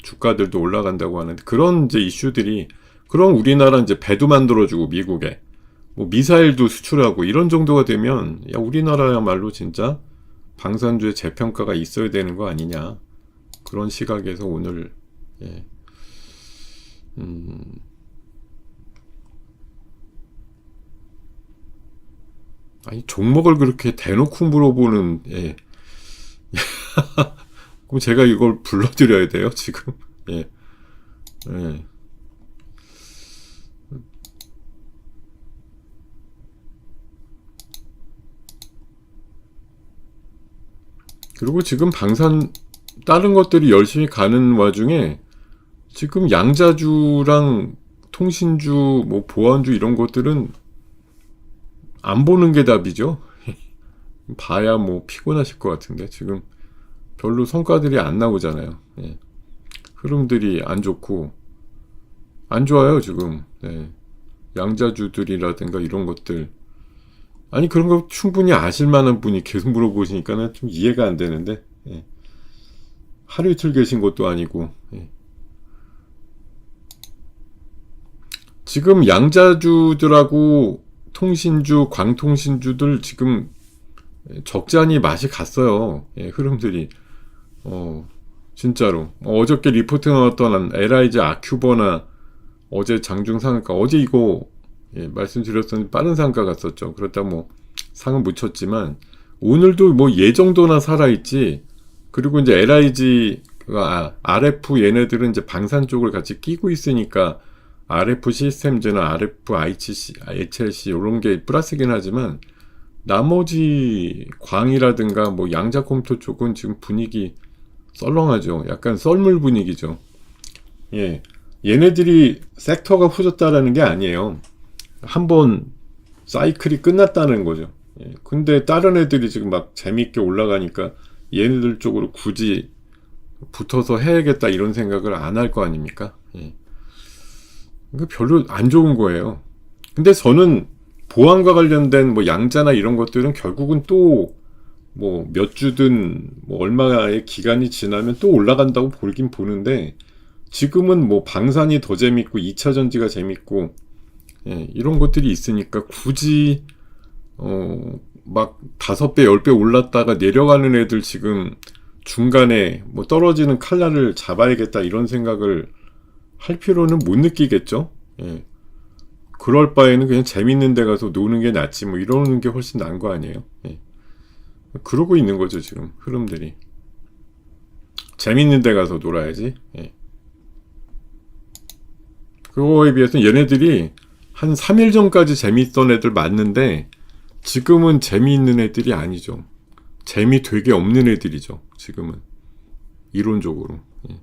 주가들도 올라간다고 하는데, 그런 이제 이슈들이, 그럼 우리나라 이제 배도 만들어주고 미국에 미사일도 수출하고 이런 정도가 되면 우리나라야말로 진짜 방산주의 재평가가 있어야 되는 거 아니냐, 그런 시각에서 오늘 아니 종목을 그렇게 대놓고 물어보는 그럼 제가 이걸 불러드려야 돼요 지금. 그리고 지금 방산 다른 것들이 열심히 가는 와중에 지금 양자주랑 통신주, 뭐 보안주 이런 것들은 안 보는 게 답이죠. 봐야 뭐 피곤하실 것 같은데 지금 별로 성과들이 안 나오잖아요. 예. 흐름들이 안 좋고 안 좋아요 지금. 예. 양자주들이라든가 이런 것들, 아니 그런 거 충분히 아실 만한 분이 계속 물어보시니까는 좀 이해가 안 되는데, 예. 하루 이틀 계신 것도 아니고, 예. 지금 양자주들하고 통신주, 광통신주들 지금 적잖이 맛이 갔어요. 예, 흐름들이. 진짜로. 어저께 리포트 나왔던 LIG 아큐버나 어제 장중상한가, 어제 이거 예, 말씀드렸던 빠른 상가 갔었죠. 그렇다 뭐 상은 묻혔지만 오늘도 뭐 예정도나 살아있지. 그리고 이제 LIG가 RF 얘네들은 이제 방산 쪽을 같이 끼고 있으니까 RF 시스템즈나 RF HLC 이런 게 플러스긴 하지만 나머지 광이라든가 뭐 양자 컴퓨터 쪽은 지금 분위기 썰렁하죠. 약간 썰물 분위기죠. 예. 얘네들이 섹터가 후졌다라는 게 아니에요. 한번 사이클이 끝났다는 거죠. 예. 근데 다른 애들이 지금 막 재밌게 올라가니까 얘네들 쪽으로 굳이 붙어서 해야겠다 이런 생각을 안 할 거 아닙니까? 예. 이거 별로 안 좋은 거예요. 근데 저는 보안과 관련된 뭐 양자나 이런 것들은 결국은 또 뭐 몇 주든 뭐 얼마의 기간이 지나면 또 올라간다고 보긴 보는데, 지금은 뭐 방산이 더 재밌고 2차 전지가 재밌고, 예, 이런 것들이 있으니까 굳이 막 5배 10배 올랐다가 내려가는 애들 지금 중간에 뭐 떨어지는 칼날을 잡아야겠다 이런 생각을 할 필요는 못 느끼겠죠. 예. 그럴 바에는 그냥 재밌는 데 가서 노는 게 낫지 뭐 이러는 게 훨씬 나은 거 아니에요. 예. 그러고 있는 거죠 지금 흐름들이. 재밌는 데 가서 놀아야지. 예. 그거에 비해서는 얘네들이 한 3일 전까지 재밌던 애들 맞는데 지금은 재미있는 애들이 아니죠. 재미 되게 없는 애들이죠 지금은. 이론적으로. 예.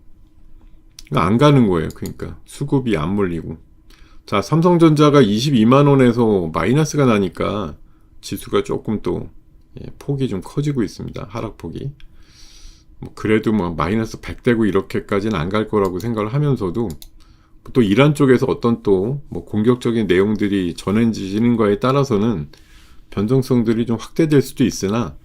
안 가는 거예요. 그러니까 수급이 안 몰리고. 자, 삼성전자가 22만원에서 마이너스가 나니까 지수가 조금 또 예, 폭이 좀 커지고 있습니다. 하락폭이. 뭐 그래도 뭐 마이너스 100되고 이렇게까지는 안 갈 거라고 생각을 하면서도 또 이란 쪽에서 어떤 또 뭐 공격적인 내용들이 전해지는 거에 따라서는 변동성들이 좀 확대될 수도 있으나,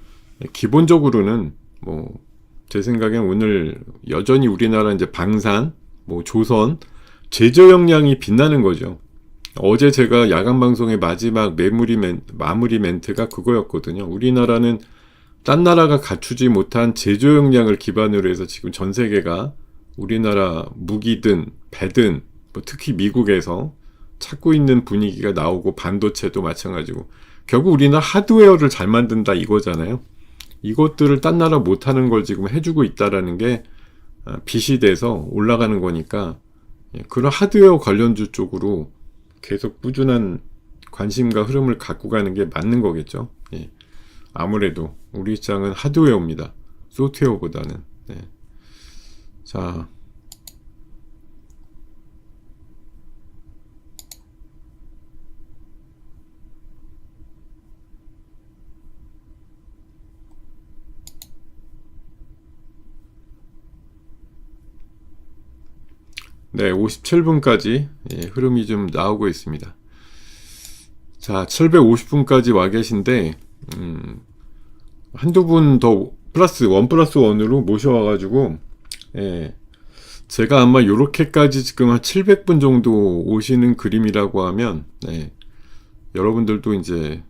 기본적으로는 뭐 제 생각엔 오늘 여전히 우리나라 이제 방산, 뭐 조선, 제조 역량이 빛나는 거죠. 어제 제가 야간 방송의 마지막 마무리 멘트가 그거였거든요. 우리나라는 딴 나라가 갖추지 못한 제조 역량을 기반으로 해서 지금 전 세계가 우리나라 무기든 배든 뭐 특히 미국에서 찾고 있는 분위기가 나오고, 반도체도 마찬가지고 결국 우리나라 하드웨어를 잘 만든다 이거잖아요. 이것들을 딴 나라 못하는 걸 지금 해주고 있다라는 게 빚이 돼서 올라가는 거니까, 그런 하드웨어 관련주 쪽으로 계속 꾸준한 관심과 흐름을 갖고 가는 게 맞는 거겠죠. 예. 아무래도 우리 시장은 하드웨어입니다. 소프트웨어보다는. 예. 자, 네, 57분까지 흐름이 좀 나오고 있습니다. 자, 750분까지 와 계신데, 한두 분 더 원 플러스 원으로 모셔와가지고, 예, 제가 아마 요렇게까지 지금 한 700분 정도 오시는 그림이라고 하면, 예, 여러분들도 이제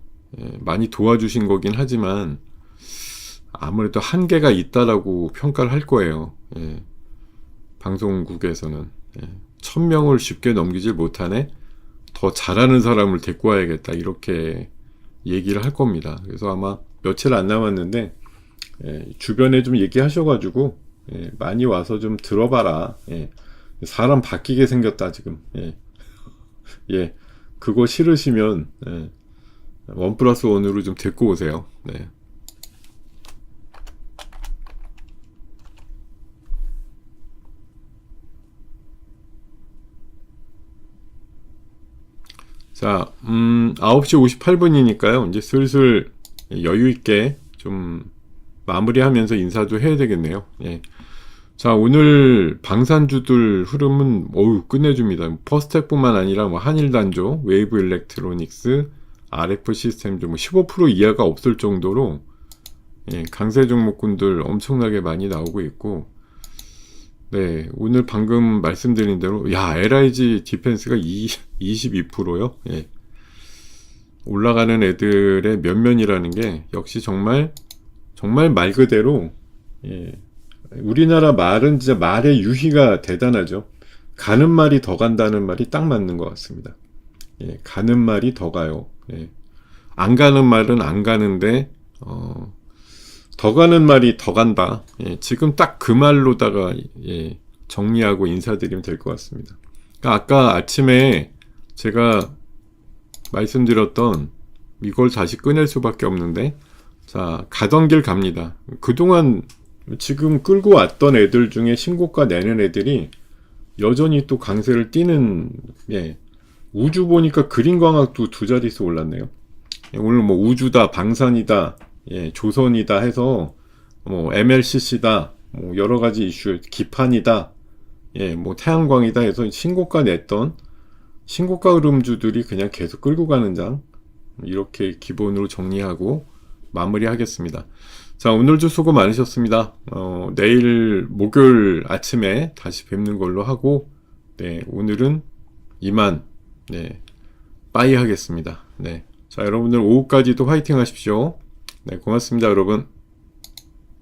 많이 도와주신 거긴 하지만, 아무래도 한계가 있다라고 평가를 할 거예요. 예, 방송국에서는. 1000명을 쉽게 넘기질 못하네, 더 잘하는 사람을 데리고 와야겠다 이렇게 얘기를 할 겁니다. 그래서 아마 며칠 안 남았는데 주변에 좀 얘기하셔가지고 많이 와서 좀 들어봐라. 사람 바뀌게 생겼다 지금. 예, 그거 싫으시면 원 플러스 원으로 좀 데리고 오세요. 네. 자, 9시 58분이니까요. 이제 슬슬 여유있게 좀 마무리하면서 인사도 해야 되겠네요. 예. 자, 오늘 방산주들 흐름은, 어우, 끝내줍니다. 퍼스텍뿐만 아니라 뭐 한일단조, 웨이브 일렉트로닉스, RF 시스템즈 뭐 15% 이하가 없을 정도로, 예, 강세 종목군들 엄청나게 많이 나오고 있고, 네, 오늘 방금 말씀드린 대로, 야, LIG 디펜스가 22%요? 예. 올라가는 애들의 면면이라는 게 역시 정말 말 그대로, 예, 우리나라 말은 진짜 말의 유희가 대단하죠. 가는 말이 더 간다는 말이 딱 맞는 것 같습니다. 예, 가는 말이 더 가요. 예. 안 가는 말은 안 가는데 더 가는 말이 더 간다. 예, 지금 딱 그 말로다가 예, 정리하고 인사드리면 될 것 같습니다. 그러니까 아까 아침에 제가 말씀드렸던 이걸 다시 꺼낼 수밖에 없는데, 자, 가던 길 갑니다. 그동안 지금 끌고 왔던 애들 중에 신고가 내는 애들이 여전히 또 강세를 띠는, 예, 우주 보니까 그린광학도 두 자릿수 올랐네요. 예, 오늘 뭐 우주다, 방산이다, 예, 조선이다 해서 뭐 MLCC다, 뭐 여러 가지 이슈, 기판이다, 예, 뭐 태양광이다 해서 신고가 냈던 신고가 흐름주들이 그냥 계속 끌고 가는 장, 이렇게 기본으로 정리하고 마무리하겠습니다. 자, 오늘도 수고 많으셨습니다. 내일 목요일 아침에 다시 뵙는 걸로 하고, 네, 오늘은 이만, 네, 빠이 하겠습니다. 네. 자, 여러분들 오후까지도 화이팅 하십시오. 네, 고맙습니다, 여러분.